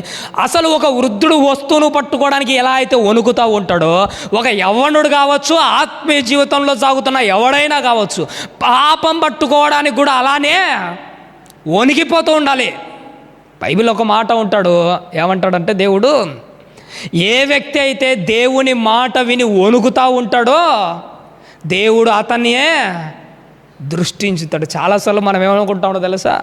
Speaker 1: అసలు ఒక వృద్ధుడు వస్తువును పట్టుకోవడానికి ఎలా అయితే వణుకుతూ ఉంటాడో, ఒక యవ్వనుడు కావచ్చు, ఆత్మీయ జీవితంలో సాగుతున్న ఎవడైనా కావచ్చు, పాపం పట్టుకోవడానికి కూడా అలానే వణికిపోతూ ఉండాలి. బైబిల్ ఒక మాట ఉంటాడు, ఏమంటాడంటే దేవుడు, ఏ వ్యక్తి అయితే దేవుని మాట విని వణుకుతూ ఉంటాడో దేవుడు అతన్నే దృష్టించుతాడు. చాలాసార్లు మనం ఏమనుకుంటామో తెలుసా?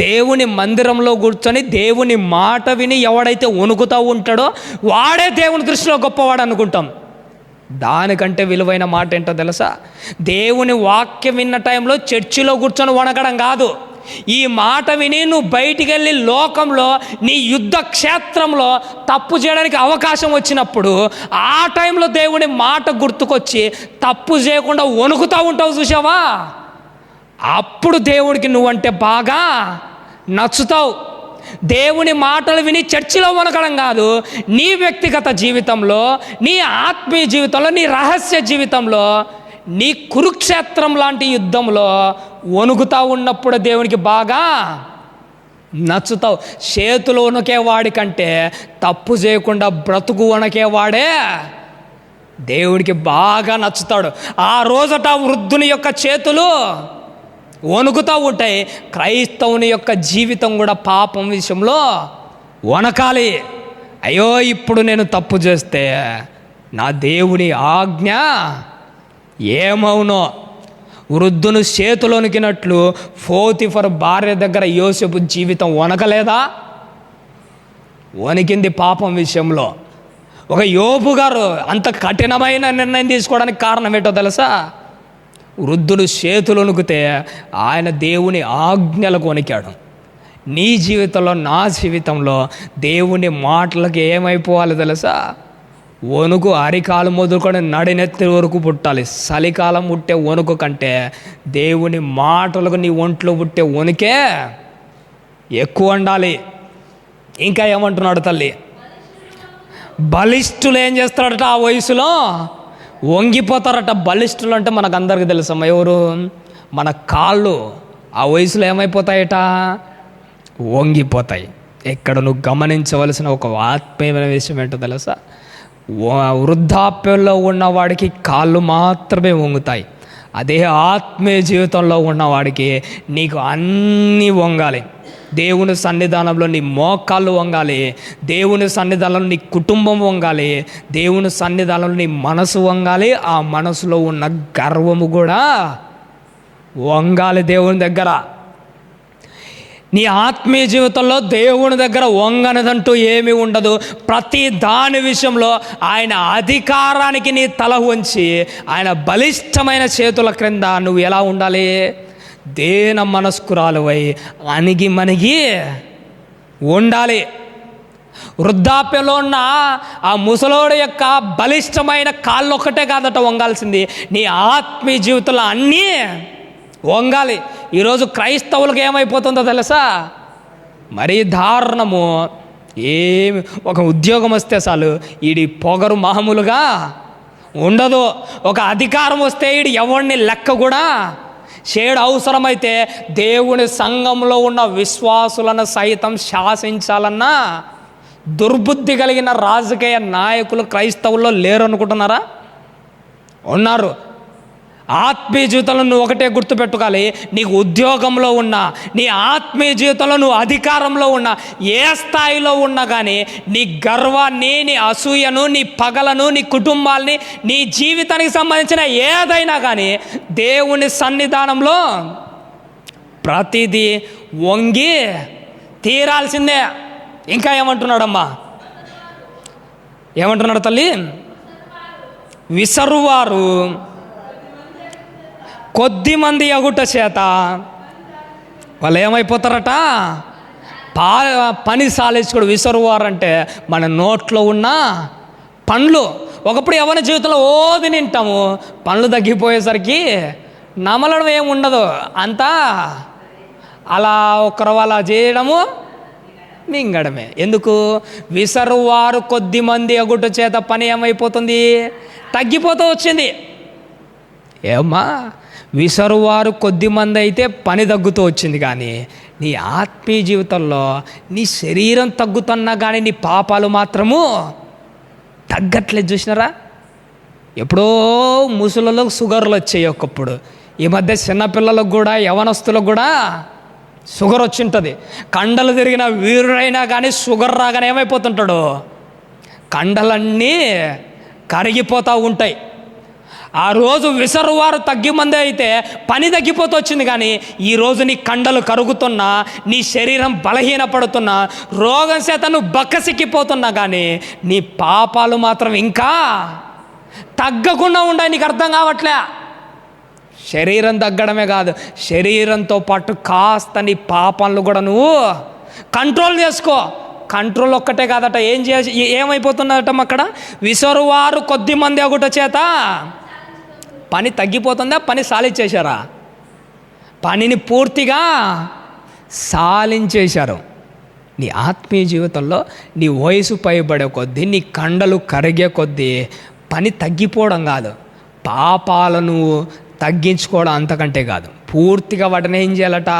Speaker 1: దేవుని మందిరంలో కూర్చొని దేవుని మాట విని ఎవడైతే వణుకుతూ ఉంటాడో వాడే దేవుని దృష్టిలో గొప్పవాడు అనుకుంటాం. దానికంటే విలువైన మాట ఏంటో తెలుసా? దేవుని వాక్యం విన్న టైంలో చర్చిలో కూర్చొని వణకడం కాదు. ఈ మాట విని నువ్వు బయటికి వెళ్ళి లోకంలో నీ యుద్ధ క్షేత్రంలో తప్పు చేయడానికి అవకాశం వచ్చినప్పుడు ఆ టైంలో దేవుని మాట గుర్తుకొచ్చి తప్పు చేయకుండా వణుకుతూ ఉంటావు చూసావా? అప్పుడు దేవుడికి నువ్వంటే బాగా నచ్చుతావు. దేవుని మాటలు విని చర్చిలో వణకడం కాదు, నీ వ్యక్తిగత జీవితంలో, నీ ఆత్మీయ జీవితంలో, నీ రహస్య జీవితంలో, నీ కురుక్షేత్రం లాంటి యుద్ధంలో వణుకుతూ ఉన్నప్పుడు దేవునికి బాగా నచ్చుతావు. చేతులు వణకేవాడి కంటే తప్పు చేయకుండా బ్రతుకు వణకేవాడే దేవుడికి బాగా నచ్చుతాడు. ఆ రోజట వృద్ధుని యొక్క చేతులు వణుకుతూ ఉంటాయి. క్రైస్తవుని యొక్క జీవితం కూడా పాపం విషయంలో వణకాలి. అయ్యో, ఇప్పుడు నేను తప్పు చేస్తే నా దేవుని ఆజ్ఞ ఏమవునో. వృద్ధును చేతులు వణికినట్లు పోతిఫరు భార్య దగ్గర యోసేపు జీవితం వణకలేదా? వణికింది పాపం విషయంలో. ఒక యోబు గారు అంత కఠినమైన నిర్ణయం తీసుకోవడానికి కారణం ఏంటో తెలుసా? వృద్ధుడు చేతులు వణికితే ఆయన దేవుని ఆజ్ఞలకు వణికాడు. నీ జీవితంలో, నా జీవితంలో దేవుని మాటలకు ఏమైపోవాలి తెలుసా? వణుకు అరికాలు మొదలుకొని నడినెత్తి వరకు పుట్టాలి. చలికాలం పుట్టే వణుకు కంటే దేవుని మాటలకు నీ ఒంట్లో పుట్టే వణుకే ఎక్కువ ఉండాలి. ఇంకా ఏమంటున్నాడు తల్లి? బలిష్ఠులు ఏం చేస్తారట? ఆ వయసులో వంగిపోతారట. బలిష్ఠులు అంటే మనకు అందరికీ తెలుసమ్మా ఎవరు? మన కాళ్ళు ఆ వయసులో ఏమైపోతాయట? వంగిపోతాయి. ఇక్కడ నువ్వు గమనించవలసిన ఒక ఆత్మీయమైన విషయం ఏంటో తెలుసా? వృద్ధాప్యంలో ఉన్నవాడికి కాళ్ళు మాత్రమే వంగుతాయి. అదే ఆత్మీయ జీవితంలో ఉన్నవాడికి నీకు అన్నీ వంగాలి. దేవుని సన్నిధానంలో నీ మోకాళ్ళు వంగాలి, దేవుని సన్నిధానంలో నీ కుటుంబం వంగాలి, దేవుని సన్నిధానంలో నీ మనసు వంగాలి, ఆ మనసులో ఉన్న గర్వము కూడా వంగాలి దేవుని దగ్గర. నీ ఆత్మీయ జీవితంలో దేవుని దగ్గర వంగనదంటూ ఏమీ ఉండదు. ప్రతి దాని విషయంలో ఆయన అధికారానికి నీ తల వంచి ఆయన బలిష్టమైన చేతుల క్రింద నువ్వు ఎలా ఉండాలి? దేన మనస్కురాలువై అణిగి మణిగి ఉండాలి. వృద్ధాప్యంలో ఉన్న ఆ ముసలోడు యొక్క బలిష్టమైన కాళ్ళు ఒక్కటే కాదట వంగాల్సింది, నీ ఆత్మీయ జీవితంలో అన్నీ వంగాలి. ఈరోజు క్రైస్తవులకు ఏమైపోతుందో తెలుసా? మరీ దారుణము. ఏమి ఒక ఉద్యోగం వస్తే చాలు ఈడి పొగరు మామూలుగా ఉండదు. ఒక అధికారం వస్తే ఈడు ఎవరిని లెక్క కూడా చేయడు. అవసరమైతే దేవుని సంఘంలో ఉన్న విశ్వాసులను సైతం శాసించాలన్నా దుర్బుద్ధి కలిగిన రాజకీయ నాయకులు క్రైస్తవుల్లో లేరు అనుకుంటున్నారా? ఉన్నారు. ఆత్మీయ జీవితంలో నువ్వు ఒకటే గుర్తుపెట్టుకోవాలి, నీకు ఉద్యోగంలో ఉన్నా, నీ ఆత్మీయ జీవితంలో నువ్వు అధికారంలో ఉన్నా, ఏ స్థాయిలో ఉన్నా కానీ నీ గర్వాన్ని, నీ అసూయను, నీ పగలను, నీ కుటుంబాల్ని, నీ జీవితానికి సంబంధించిన ఏదైనా కానీ దేవుని సన్నిధానంలో ప్రతిదీ వంగి తీరాల్సిందే. ఇంకా ఏమంటున్నాడమ్మా? ఏమంటున్నాడు తల్లి? విసరువారు కొద్ది మంది అగుట చేత వాళ్ళు ఏమైపోతారట? పని సాలించుకోడు. విసరువారు అంటే మన నోట్లో ఉన్న పండ్లు. ఒకప్పుడు ఎవరి జీవితంలో ఓది నింటాము, పండ్లు తగ్గిపోయేసరికి నమలడం ఏమి ఉండదు, అంతా అలా ఒకరు అలా చేయడము, మింగడమే. ఎందుకు? విసరువారు కొద్ది మంది అగుట చేత పని ఏమైపోతుంది? తగ్గిపోతూ వచ్చింది. ఏమ్మా, విసరువారు కొద్ది మంది అయితే పని తగ్గుతూ వచ్చింది, కానీ నీ ఆత్మీయ జీవితంలో నీ శరీరం తగ్గుతున్నా కానీ నీ పాపాలు మాత్రము తగ్గట్లేదు. చూసినారా? ఎప్పుడో ముసలలో షుగర్లు వచ్చాయి ఒకప్పుడు. ఈ మధ్య చిన్నపిల్లలకు కూడా, యవనస్తులకు కూడా షుగర్ వచ్చింటుంది. కండలు తిరిగిన వీరుడైనా కానీ షుగర్ రాగానే ఏమైపోతుంటాడు? కండలన్నీ కరిగిపోతూ ఉంటాయి. ఆ రోజు విసరువారు తగ్గి మంది అయితే పని తగ్గిపోతూ వచ్చింది, కానీ ఈరోజు నీ కండలు కరుగుతున్నా, నీ శరీరం బలహీనపడుతున్నా, రోగం చేత నువ్వు బక్కసిక్కిపోతున్నా కానీ నీ పాపాలు మాత్రం ఇంకా తగ్గకుండా ఉండాయి. నీకు అర్థం కావట్లే. శరీరం తగ్గడమే కాదు, శరీరంతో పాటు కాస్త నీ పాపాలను కూడా నువ్వు కంట్రోల్ చేసుకో. కంట్రోల్ ఒక్కటే కాదట, ఏమైపోతున్నదట అక్కడ? విసరువారు కొద్ది మంది అగుట చేత పని తగ్గిపోతుందా? పని సాలించేశారా? పనిని పూర్తిగా సాలించేశారు. నీ ఆత్మీయ జీవితంలో నీ వయసు పైబడే కొద్దీ, నీ కండలు కరిగే కొద్దీ పని తగ్గిపోవడం కాదు, పాపాలను తగ్గించుకోవడం అంతకంటే కాదు. పూర్తిగా వాటిని ఏం చేయాలట?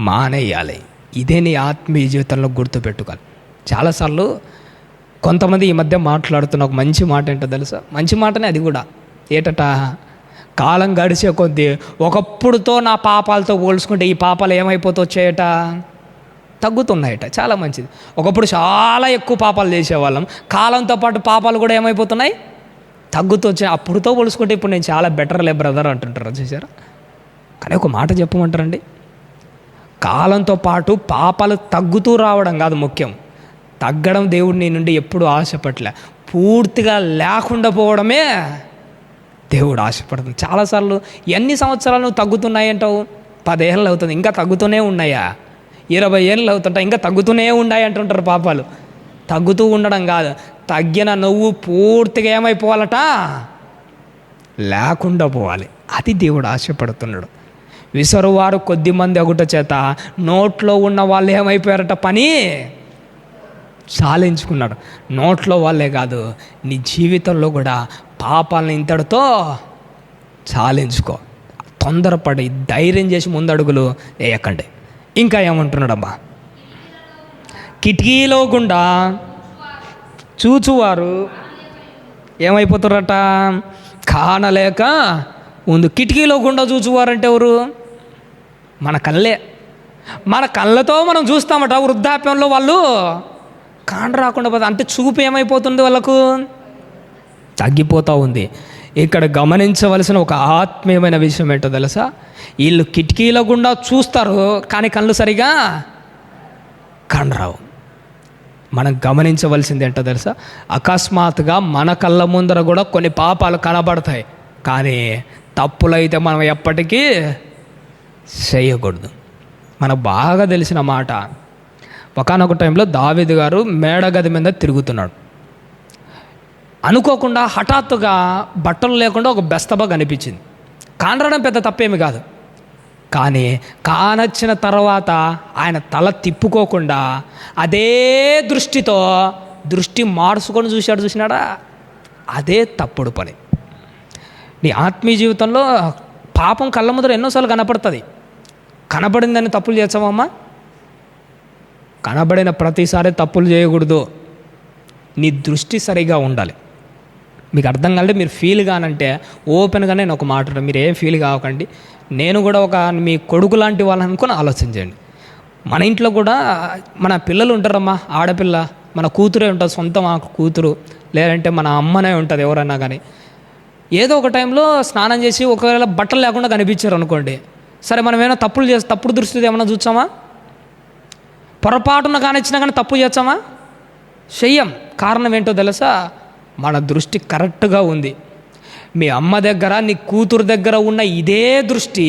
Speaker 1: మానేయాలి. ఇదే నీ ఆత్మీయ జీవితంలో గుర్తుపెట్టుకోవాలి. చాలాసార్లు కొంతమంది ఈ మధ్య మాట్లాడుతున్న ఒక మంచి మాట ఏంటో తెలుసా? మంచి మాటనే అది కూడా. ఏటట? కాలం గడిచే కొద్దీ ఒకప్పుడుతో నా పాపాలతో పోల్చుకుంటే ఈ పాపాలు ఏమైపోతూ వచ్చాయట? తగ్గుతున్నాయట. చాలా మంచిది. ఒకప్పుడు చాలా ఎక్కువ పాపాలు చేసేవాళ్ళం, కాలంతో పాటు పాపాలు కూడా ఏమైపోతున్నాయి? తగ్గుతూ వచ్చాయి. అప్పుడుతో పోల్చుకుంటే ఇప్పుడు నేను చాలా బెటర్లే బ్రదర్ అంటుంటారు. చూసారా? కానీ ఒక మాట చెప్పమంటారండి, కాలంతో పాటు పాపాలు తగ్గుతూ రావడం కాదు ముఖ్యం, తగ్గడం దేవుడు నీ నుండి ఎప్పుడు ఆశపడలే. పూర్తిగా లేకుండా పోవడమే దేవుడు ఆశపడుతుంది. చాలాసార్లు ఎన్ని సంవత్సరాలు నువ్వు తగ్గుతున్నాయంటావు? 10 ఏళ్ళు అవుతుంది, ఇంకా తగ్గుతూనే ఉన్నాయా? 20 ఏళ్ళు అవుతుంటా, ఇంకా తగ్గుతూనే ఉన్నాయి అంటుంటారు. పాపాలు తగ్గుతూ ఉండడం కాదు, తగ్గిన నువ్వు పూర్తిగా ఏమైపోవాలట? లేకుండా పోవాలి. అది దేవుడు ఆశపడుతున్నాడు. విసరువారు కొద్ది మంది అగుట చేత నోట్లో ఉన్న వాళ్ళు ఏమైపోయారట? పని సాలించుకున్నాడు. నోట్లో వాళ్ళే కాదు, నీ జీవితంలో కూడా పాపాలను ఇంతటితో సాలించుకో. తొందరపడి ధైర్యం చేసి ముందడుగులు వేయకండి. ఇంకా ఏమంటున్నాడమ్మా? కిటికీలో గుండా చూచువారు ఏమైపోతారట? కానలేక ముందు. కిటికీలో గుండా చూచువారంటే ఎవరు? మన కళ్ళే. మన కళ్ళతో మనం చూస్తామట. వృద్ధాప్యంలో వాళ్ళు కాండ రాకుండా పోతుంది. అంటే చూపు ఏమైపోతుంది? వాళ్ళకు తగ్గిపోతూ ఉంది. ఇక్కడ గమనించవలసిన ఒక ఆత్మీయమైన విషయం ఏంటో తెలుసా? వీళ్ళు కిటికీల గుండా చూస్తారు, కానీ కళ్ళు సరిగా కనరావు. మనం గమనించవలసింది ఏంటో తెలుసా? అకస్మాత్తుగా మన కళ్ళ ముందర కూడా కొన్ని పాపాలు కనబడతాయి, కానీ తప్పులైతే మనం ఎప్పటికీ చేయకూడదు. మనకు బాగా తెలిసిన మాట, ఒకానొక టైంలో దావీదు గారు మేడగది మీద తిరుగుతున్నాడు. అనుకోకుండా హఠాత్తుగా బట్టలు లేకుండా ఒక బెస్తబా కనిపించింది. కానరడం పెద్ద తప్పేమి కాదు, కానీ కానొచ్చిన తర్వాత ఆయన తల తిప్పుకోకుండా అదే దృష్టితో దృష్టి మార్చుకొని చూసినాడా? అదే తప్పుడు పని. నీ ఆత్మీయ జీవితంలో పాపం కళ్ళ ముందర ఎన్నోసార్లు కనపడుతుంది. కనబడిందని తప్పులు చేస్తామమ్మా? కనబడిన ప్రతిసారి తప్పులు చేయకూడదు. నీ దృష్టి సరిగా ఉండాలి. మీకు అర్థం కాలంటే మీరు ఫీల్ కానంటే ఓపెన్గా నేను ఒక మాట, మీరు ఏం ఫీల్ కావకండి. నేను కూడా ఒక మీ కొడుకు లాంటి వాళ్ళని అనుకుని ఆలోచించండి. మన ఇంట్లో కూడా మన పిల్లలు ఉంటారమ్మా, ఆడపిల్ల మన కూతురే ఉంటుంది, సొంత మా కూతురు, లేదంటే మన అమ్మనే ఉంటుంది ఎవరైనా కానీ. ఏదో ఒక టైంలో స్నానం చేసి ఒకవేళ బట్టలు లేకుండా కనిపించారు అనుకోండి, సరే మనం ఏమైనా తప్పులు చేసి తప్పుడు దృష్టితో ఏమైనా చూసామా? పొరపాటున కానిచ్చినా కానీ తప్పు చేస్తామా? చెయ్యం. కారణం ఏంటో తెలుసా? మన దృష్టి కరెక్ట్గా ఉంది. మీ అమ్మ దగ్గర, నీ కూతురు దగ్గర ఉన్న ఇదే దృష్టి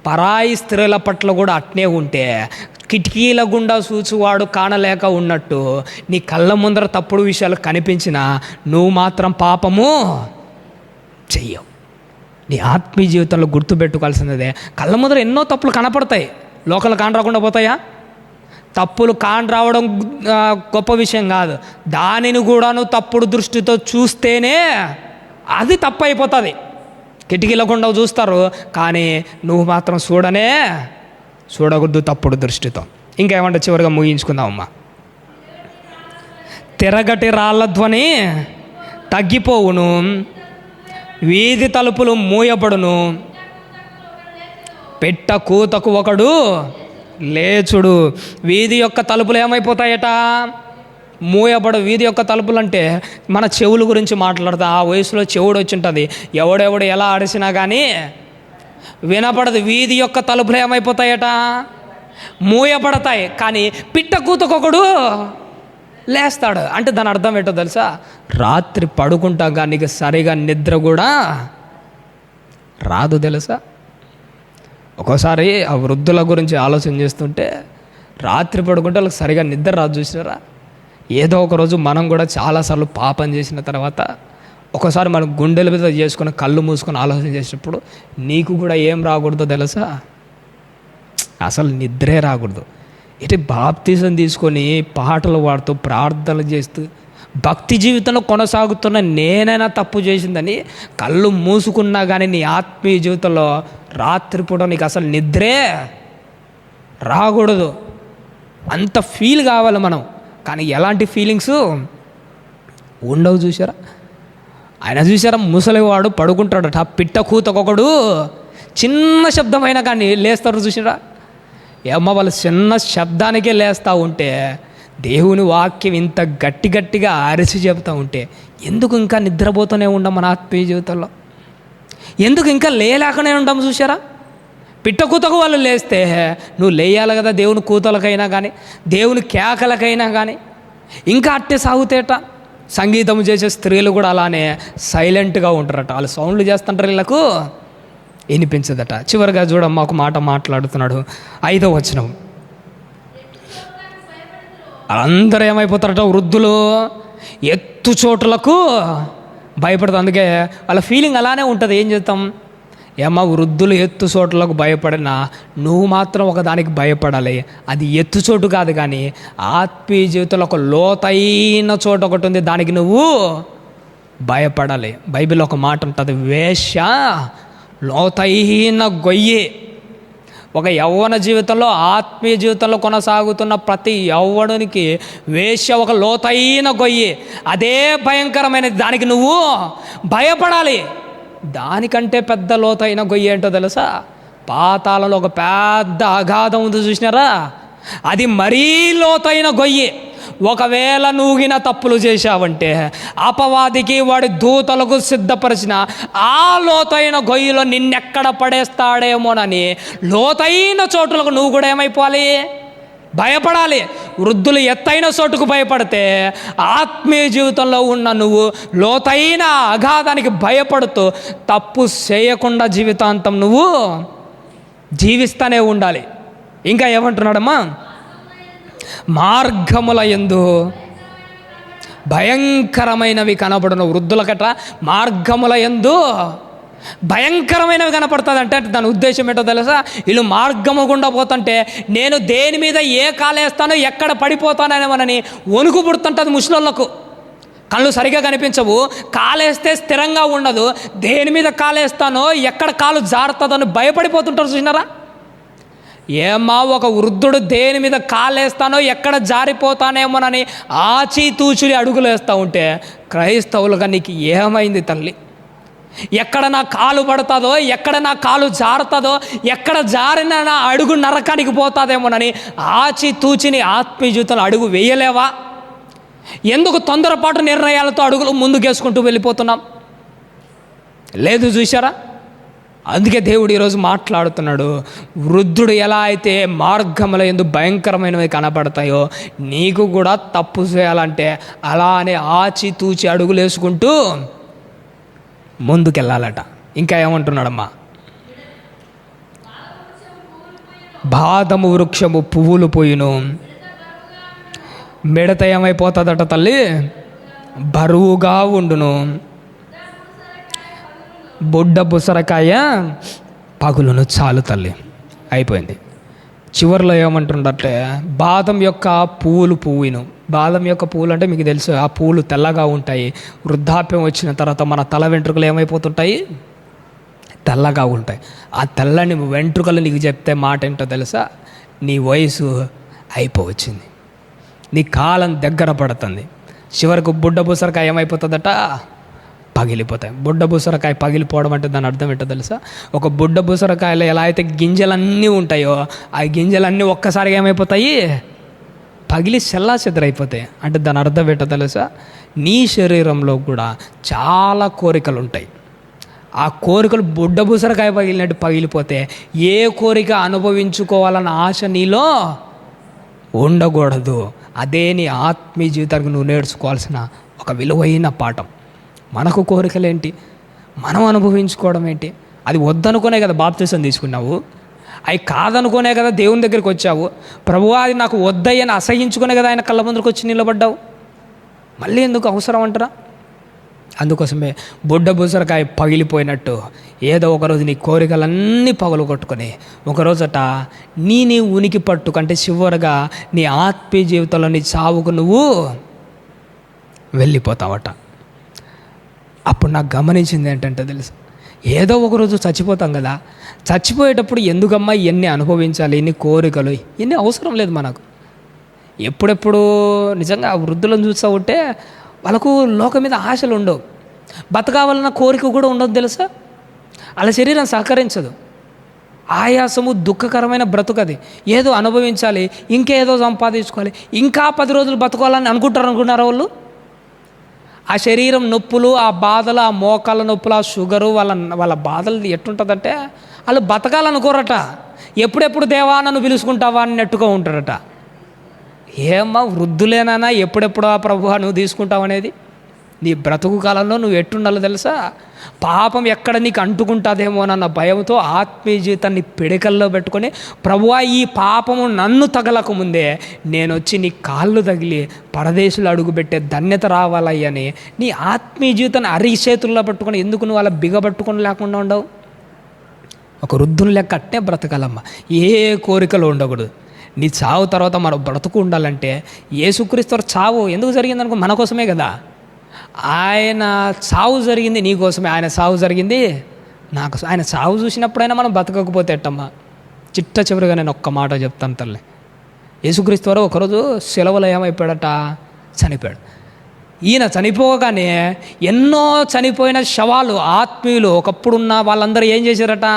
Speaker 1: పరాయి స్త్రీల పట్ల కూడా అట్నే ఉంటే, కిటికీల గుండా చూచువాడు కానలేక ఉన్నట్టు నీ కళ్ళ ముందర తప్పుడు విషయాలు కనిపించినా నువ్వు మాత్రం పాపము చెయ్యవు. నీ ఆత్మీయ జీవితంలో గుర్తుపెట్టుకోవాల్సినదే, కళ్ళ ముందర ఎన్నో తప్పులు కనపడతాయి, లోకల్ కాని రాకుండా పోతాయా? తప్పులు కాని రావడం గొప్ప విషయం కాదు, దానిని కూడా నువ్వు తప్పుడు దృష్టితో చూస్తేనే అది తప్పు అయిపోతుంది. కిటికీల గుండా చూస్తారు, కానీ నువ్వు మాత్రం చూడకూడదు తప్పుడు దృష్టితో. ఇంకేమంటే చివరిగా ముగించుకుందామమ్మా. తిరగటి రాళ్ళ ధ్వని తగ్గిపోవును, వీధి తలుపులు మూయబడును, పెట్ట కూతకు ఒకడు లేచుడు. వీధి యొక్క తలుపులు ఏమైపోతాయట? మూయబడు. వీధి యొక్క తలుపులు అంటే మన చెవుల గురించి మాట్లాడుతా. ఆ వయసులో చెవుడు వచ్చి ఉంటుంది, ఎవడెవడు ఎలా అడిసినా కానీ వినపడదు. వీధి యొక్క తలుపులు ఏమైపోతాయట? మూయబడతాయి. కానీ పిట్ట కూతకొకడు లేస్తాడు. అంటే దాని అర్థం ఏంటో తెలుసా? రాత్రి పడుకుంటాగా నీకు సరిగా నిద్ర కూడా రాదు తెలుసా? ఒక్కోసారి ఆ వృద్ధుల గురించి ఆలోచన చేస్తుంటే రాత్రి పడుకుంటే వాళ్ళకి సరిగా నిద్ర రాదు. చూసినారా? ఏదో ఒకరోజు మనం కూడా చాలాసార్లు పాపం చేసిన తర్వాత ఒకసారి మనం గుండెల మీద చేసుకుని కళ్ళు మూసుకొని ఆలోచన చేసినప్పుడు నీకు కూడా ఏం రాకూడదో తెలుసా? అసలు నిద్రే రాకూడదు. ఇటు బాప్తిజం తీసుకొని పాటలు పాడుతూ ప్రార్థనలు చేస్తూ భక్తి జీవితంలో కొనసాగుతున్న నేనైనా తప్పు చేసిందని కళ్ళు మూసుకున్నా కానీ నీ ఆత్మీయ జీవితంలో రాత్రిపూట నీకు అసలు నిద్రే రాకూడదు. అంత ఫీల్ కావాలి మనం. కానీ ఎలాంటి ఫీలింగ్స్ ఉండవు. చూసారా? ఆయన చూసారా? ముసలివాడు పడుకుంటాడట, పిట్ట కూతకొకడు చిన్న శబ్దమైనా కానీ లేస్తారు. చూసారా? ఏమో వాళ్ళు చిన్న శబ్దానికే లేస్తూ ఉంటే దేవుని వాక్యం ఇంత గట్టిగా అరిచి చెబుతూ ఉంటే ఎందుకు ఇంకా నిద్రపోతూనే ఉండం? మన ఆత్మీయ జీవితంలో ఎందుకు ఇంకా లేలేకనే ఉంటాము? చూసారా? పిట్ట కూతకు వాళ్ళు లేస్తే నువ్వు లేయాలి కదా, దేవుని కూతలకైనా కానీ దేవుని కేకలకైనా కానీ. ఇంకా అట్టే సాగుతేట. సంగీతం చేసే స్త్రీలు కూడా అలానే సైలెంట్గా ఉంటారట. వాళ్ళు సౌండ్లు చేస్తుంటారు, వీళ్ళకు వినిపించదట. చివరిగా చూడమ్మా ఒక మాట మాట్లాడుతున్నాడు, 5వ వచనం. అందరూ ఏమైపోతారట? వృద్ధులు ఎత్తు చోట్లకు భయపడతారు. అందుకే వాళ్ళ ఫీలింగ్ అలానే ఉంటుంది. ఏం చేస్తాం? ఏమో వృద్ధులు ఎత్తు చోట్లకు భయపడినా నువ్వు మాత్రం ఒకదానికి భయపడాలి. అది ఎత్తు చోటు కాదు, కానీ ఆత్మీయ జీవితంలో ఒక లోతైన చోటు ఒకటి ఉంది, దానికి నువ్వు భయపడాలి. బైబిల్లో ఒక మాట ఉంటుంది, వేశ్య లోతైన గొయ్యి. ఒక యవ్వన జీవితంలో, ఆత్మీయ జీవితంలో కొనసాగుతున్న ప్రతి యవ్వనునికి వేశ్య ఒక లోతైన గొయ్యి. అదే భయంకరమైనది, దానికి నువ్వు భయపడాలి. దానికంటే పెద్ద లోతైన గొయ్యి ఏంటో తెలుసా? పాతాళంలో ఒక పెద్ద అగాధం ఉంది, చూసినారా? అది మరీ లోతైన గొయ్యి. ఒకవేళ నువ్వుగిన తప్పులు చేశావంటే అపవాదికి వాడి దూతలకు సిద్ధపరిచిన ఆ లోతైన గొయ్యిలో నిన్నెక్కడ పడేస్తాడేమోనని లోతైన చోటులకు నువ్వు కూడా ఏమైపోవాలి? భయపడాలి. వృద్ధులు ఎత్తైన చోటుకు భయపడితే ఆత్మీయ జీవితంలో ఉన్న నువ్వు లోతైన అగాధానికి భయపడుతూ తప్పు చేయకుండా జీవితాంతం నువ్వు జీవిస్తూనే ఉండాలి. ఇంకా ఏమంటున్నాడమ్మా? మార్గముల యందు భయంకరమైనవి కనబడును. వృద్ధులకట మార్గముల యందు భయంకరమైనవి కనపడుతుంది అంటే దాని ఉద్దేశం ఏంటో తెలుసా? వీళ్ళు మార్గము గుండా పోతుంటే నేను దేని మీద ఏ కాలేస్తానో ఎక్కడ పడిపోతానేమోనని వణుకు పుడుతుంటుంది ముసలోళ్ళకు. కళ్ళు సరిగా కనిపించవు, కాలేస్తే స్థిరంగా ఉండదు, దేని మీద కాలేస్తానో ఎక్కడ కాలు జారుతుందని భయపడిపోతుంటారు. చూసినారా? ఏమా ఒక వృద్ధుడు దేని మీద కాలేస్తానో ఎక్కడ జారిపోతానేమోనని ఆచితూచుని అడుగులు వేస్తూ ఉంటే క్రైస్తవులుగా నీకు ఏమైంది తల్లి? ఎక్కడ నా కాలు పడుతుందో, ఎక్కడ నా కాలు జారుతుందో, ఎక్కడ జారిన నా అడుగు నరకానికి పోతుందేమోనని ఆచితూచిని ఆత్మీయ జీవితంలో అడుగు వేయలేవా? ఎందుకు తొందరపాటు నిర్ణయాలతో అడుగులు ముందుకేసుకుంటూ వెళ్ళిపోతున్నాం? లేదు. చూశారా? అందుకే దేవుడు ఈరోజు మాట్లాడుతున్నాడు. వృద్ధుడు ఎలా అయితే మార్గముల యందు భయంకరమైనవి కనపడతాయో నీకు కూడా తప్పు చేయాలంటే అలానే ఆచితూచి అడుగులు వేసుకుంటూ ముందుకెళ్ళాలట. ఇంకా ఏమంటున్నాడమ్మా? బాదము వృక్షము పువ్వులు పోయిను, మిడత ఏమైపోతుందట తల్లి? బరువుగా ఉండును, బుడ్డ బుసరకాయ పగులును. చాలు తల్లి, అయిపోయింది. చివరిలో ఏమంటుండట్లే? బాదం యొక్క పువ్వును. బాదం యొక్క పువ్వులు అంటే మీకు తెలుసు, ఆ పువ్వులు తెల్లగా ఉంటాయి. వృద్ధాప్యం వచ్చిన తర్వాత మన తల వెంట్రుకలు ఏమైపోతుంటాయి? తెల్లగా ఉంటాయి. ఆ తెల్లని వెంట్రుకలు నీకు చెప్తే మాట ఏంటో తెలుసా? నీ వయసు అయిపోవచ్చింది, నీ కాలం దగ్గర పడుతుంది. చివరకు బుడ్డ బుసరకాయ ఏమైపోతుందట? పగిలిపోతాయి. బుడ్డ బుసరకాయ పగిలిపోవడం అంటే దాని అర్థం ఏంటో తెలుసా? ఒక బుడ్డ బుసరకాయలో ఎలా అయితే గింజలన్నీ ఉంటాయో ఆ గింజలన్నీ ఒక్కసారిగా ఏమైపోతాయి? పగిలి చెల్లా చెదరైపోతాయి. అంటే దాని అర్థం ఏంటో తెలుసా? నీ శరీరంలో కూడా చాలా కోరికలు ఉంటాయి. ఆ కోరికలు బుడ్డ బుసరకాయ పగిలినట్టు పగిలిపోతే ఏ కోరిక అనుభవించుకోవాలన్న ఆశ నీలో ఉండకూడదు. అదే నీ ఆత్మీయ జీవితానికి నువ్వు నేర్చుకోవాల్సిన ఒక విలువైన పాఠం. మనకు కోరికలేంటి? మనం అనుభవించుకోవడం ఏంటి? అది వద్దనుకునే కదా బాప్తిసం తీసుకున్నావు, అవి కాదనుకునే కదా దేవుని దగ్గరికి వచ్చావు. ప్రభువా అది నాకు వద్దయ్యని అసహించుకునే కదా ఆయన కళ్ళ ముందుకు వచ్చి నిలబడ్డావు. మళ్ళీ ఎందుకు అవసరం అంటారా? అందుకోసమే బుడ్డ బుసరకాయ పగిలిపోయినట్టు ఏదో ఒకరోజు నీ కోరికలన్నీ పగలు కొట్టుకొని ఒకరోజట నీ ఉనికి పట్టు కంటే చివరగా నీ ఆత్మీయ జీవితంలో నీ చావుకు నువ్వు వెళ్ళిపోతావట. అప్పుడు నాకు గమనించింది ఏంటంటే తెలుసు, ఏదో ఒకరోజు చచ్చిపోతాం కదా, చచ్చిపోయేటప్పుడు ఎందుకమ్మా ఇవన్నీ అనుభవించాలి, ఇన్ని కోరికలు, ఇవన్నీ అవసరం లేదు మనకు. ఎప్పుడెప్పుడు నిజంగా వృద్ధులను చూస్తూ ఉంటే వాళ్ళకు లోకం మీద ఆశలు ఉండవు, బతకావాలన్న కోరిక కూడా ఉండదు తెలుసా. వాళ్ళ శరీరం సహకరించదు, ఆయాసము దుఃఖకరమైన బ్రతుకది. ఏదో అనుభవించాలి, ఇంకేదో సంపాదించుకోవాలి, ఇంకా 10 రోజులు బతకాలని అనుకున్నారా వాళ్ళు? ఆ శరీరం నొప్పులు, ఆ బాధలు, ఆ మోకాళ్ళ నొప్పులు, ఆ షుగరు, వాళ్ళ బాధలు ఎట్టుంటుందంటే వాళ్ళు బతకాలనుకోరట. ఎప్పుడెప్పుడు దేవా నన్ను పిలుచుకుంటావా అని నెట్టుగా ఉంటారట. ఏమ్మా వృద్ధులేనా ఎప్పుడెప్పుడు ఆ ప్రభువా నువ్వు తీసుకుంటావు అనేది? నీ బ్రతుకు కాలంలో నువ్వు ఎట్టుండాలో తెలుసా? పాపం ఎక్కడ నీకు అంటుకుంటుందేమోనన్న భయంతో ఆత్మీయ జీవితాన్ని పిడికల్లో పెట్టుకొని, ప్రభువా ఈ పాపము నన్ను తగలకు ముందే నేను వచ్చి నీ కాళ్ళు తగిలి పరదేశులు అడుగుపెట్టే ధన్యత రావాలయ్యని నీ ఆత్మీయ జీవితాన్ని అరిచేతుల్లో పట్టుకొని ఎందుకు నువ్వు అలా బిగబట్టుకొని లేకుండా ఉండవు? ఒక వృద్ధుని లెక్క అట్టే బ్రతకాలమ్మా, ఏ కోరికలు ఉండకూడదు. నీ చావు తర్వాత మన బ్రతుకు ఉండాలంటే యేసుక్రీస్తు చావు ఎందుకు జరిగిందనుకో? మన కోసమే కదా. ఆయన చావు జరిగింది నీ కోసమే, ఆయన చావు జరిగింది నాకు. ఆయన చావు చూసినప్పుడైనా మనం బతకకపోతే ఎట్టమ్మా? చిట్ట చివరిగా నేను ఒక్క మాట చెప్తాను తల్లి. యేసుక్రీస్తు వారు ఒకరోజు సెలవులో ఏమైపోయాడట? చనిపోయాడు. ఈయన చనిపోగానే ఎన్నో చనిపోయిన శవాలు ఆత్మీయులు ఒకప్పుడున్న వాళ్ళందరూ ఏం చేశారట?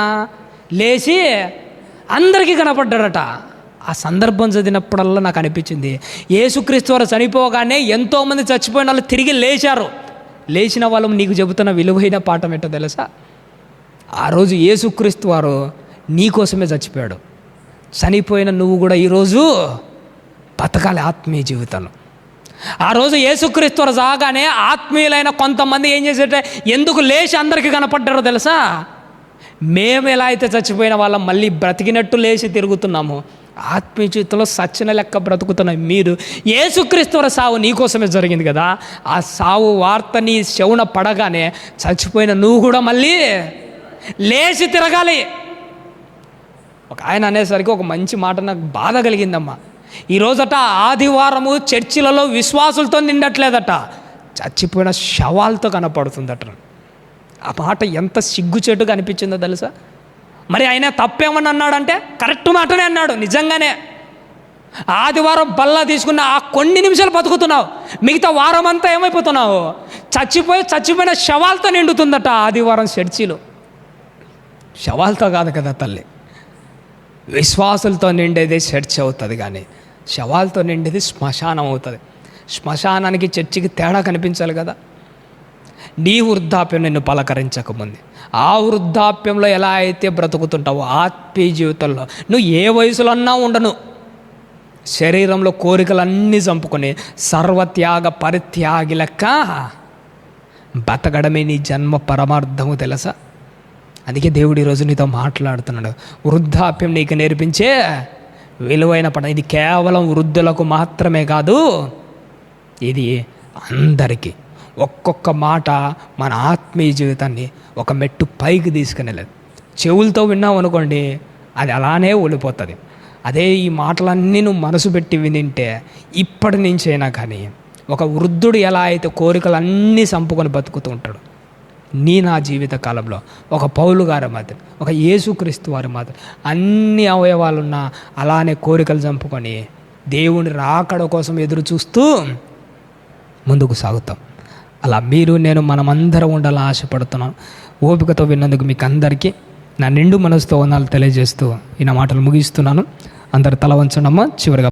Speaker 1: లేచి అందరికీ కనపడ్డారట. ఆ సందర్భం చదివినప్పుడల్లా నాకు అనిపించింది, యేసుక్రీస్తు వారు చనిపోగానే ఎంతోమంది చచ్చిపోయిన వాళ్ళు తిరిగి లేచారు. లేచిన వాళ్ళు నీకు చెబుతున్న విలువైన పాఠం ఏంటో తెలుసా? ఆ రోజు యేసుక్రీస్తు వారు నీ కోసమే చచ్చిపోయాడు. చనిపోయిన నువ్వు కూడా ఈరోజు బతకాలి ఆత్మీయ జీవితంలో. ఆ రోజు యేసుక్రీస్తు వారు రాగానే ఆత్మీయులైన కొంతమంది ఏం చేసేటే ఎందుకు లేచి అందరికీ కనపడ్డారో తెలుసా? మేము ఎలా అయితే చచ్చిపోయిన వాళ్ళం మళ్ళీ బ్రతికినట్టు లేచి తిరుగుతున్నాము, ఆత్మీయ జీవితంలో సచ్చిన లెక్క బ్రతుకుతున్నాం. మీరు యేసుక్రీస్తు వారి సావు నీకోసమే జరిగింది కదా, ఆ సావు వార్త నీ చెవున పడగానే చచ్చిపోయిన నువ్వు కూడా మళ్ళీ లేచి తిరగాలి. ఒక ఆయన అనేసరికి ఒక మంచి మాట నాకు బాధ కలిగిందమ్మా. ఈరోజట ఆదివారము చర్చిలలో విశ్వాసులతో నిండట్లేదట, చచ్చిపోయిన శవాలతో కనపడుతుందట. ఆ మాట ఎంత సిగ్గుచేటుగా అనిపించిందో తెలుసా? మరి ఆయన తప్పేమని అన్నాడంటే కరెక్ట్ మాటనే అన్నాడు. నిజంగానే ఆదివారం బల్ల తీసుకున్న ఆ కొన్ని నిమిషాలు బతుకుతున్నావు, మిగతా వారం అంతా ఏమైపోతున్నావు? చచ్చిపోయిన శవాలతో నిండుతుందట ఆదివారం చర్చిలో. శవాలతో కాదు కదా తల్లి, విశ్వాసులతో నిండేది చర్చ్ అవుతుంది, కానీ శవాలతో నిండేది శ్మశానం అవుతుంది. శ్మశానానికి చర్చికి తేడా కనిపించాలి కదా. నీ వృద్ధాప్యం నిన్ను పలకరించకముంది, ఆ వృద్ధాప్యంలో ఎలా అయితే బ్రతుకుతుంటావో ఆత్మీయ జీవితంలో నువ్వు ఏ వయసులో అన్నా ఉండను, శరీరంలో కోరికలన్నీ చంపుకొని సర్వత్యాగ పరిత్యాగి లెక్క బతకడమే నీ జన్మ పరమార్థము తెలుసా? అందుకే దేవుడు ఈరోజు నీతో మాట్లాడుతున్నాడు. వృద్ధాప్యం నీకు నేర్పించే విలువైన పని ఇది కేవలం వృద్ధులకు మాత్రమే కాదు, ఇది అందరికీ. ఒక్కొక్క మాట మన ఆత్మీయ జీవితాన్ని ఒక మెట్టు పైకి తీసుకునేలేదు. చెవులతో విన్నావు అనుకోండి, అది అలానే ఓడిపోతుంది. అదే ఈ మాటలన్నీ నువ్వు మనసు పెట్టి వినింటే ఇప్పటి నుంచైనా కానీ ఒక వృద్ధుడు ఎలా అయితే కోరికలన్నీ చంపుకొని బతుకుతూ ఉంటాడు, నా జీవిత కాలంలో ఒక పౌలు గారి మాదిరి, ఒక యేసుక్రీస్తు వారి మాదిరి అన్ని అవయవాలున్నా అలానే కోరికలు చంపుకొని దేవుని రాకడ కోసం ఎదురు చూస్తూ ముందుకు సాగుతాం. అలా మీరు నేను మనమందరం ఉండాలని ఆశపడుతున్నాను. ఓపికతో విన్నందుకు మీకు అందరికీ నా నిండు మనసుతో వందనాలు తెలియజేస్తూ ఈ నా మాటలు ముగిస్తున్నాను. అందరు తల వంచండమ్మా. చివరిగా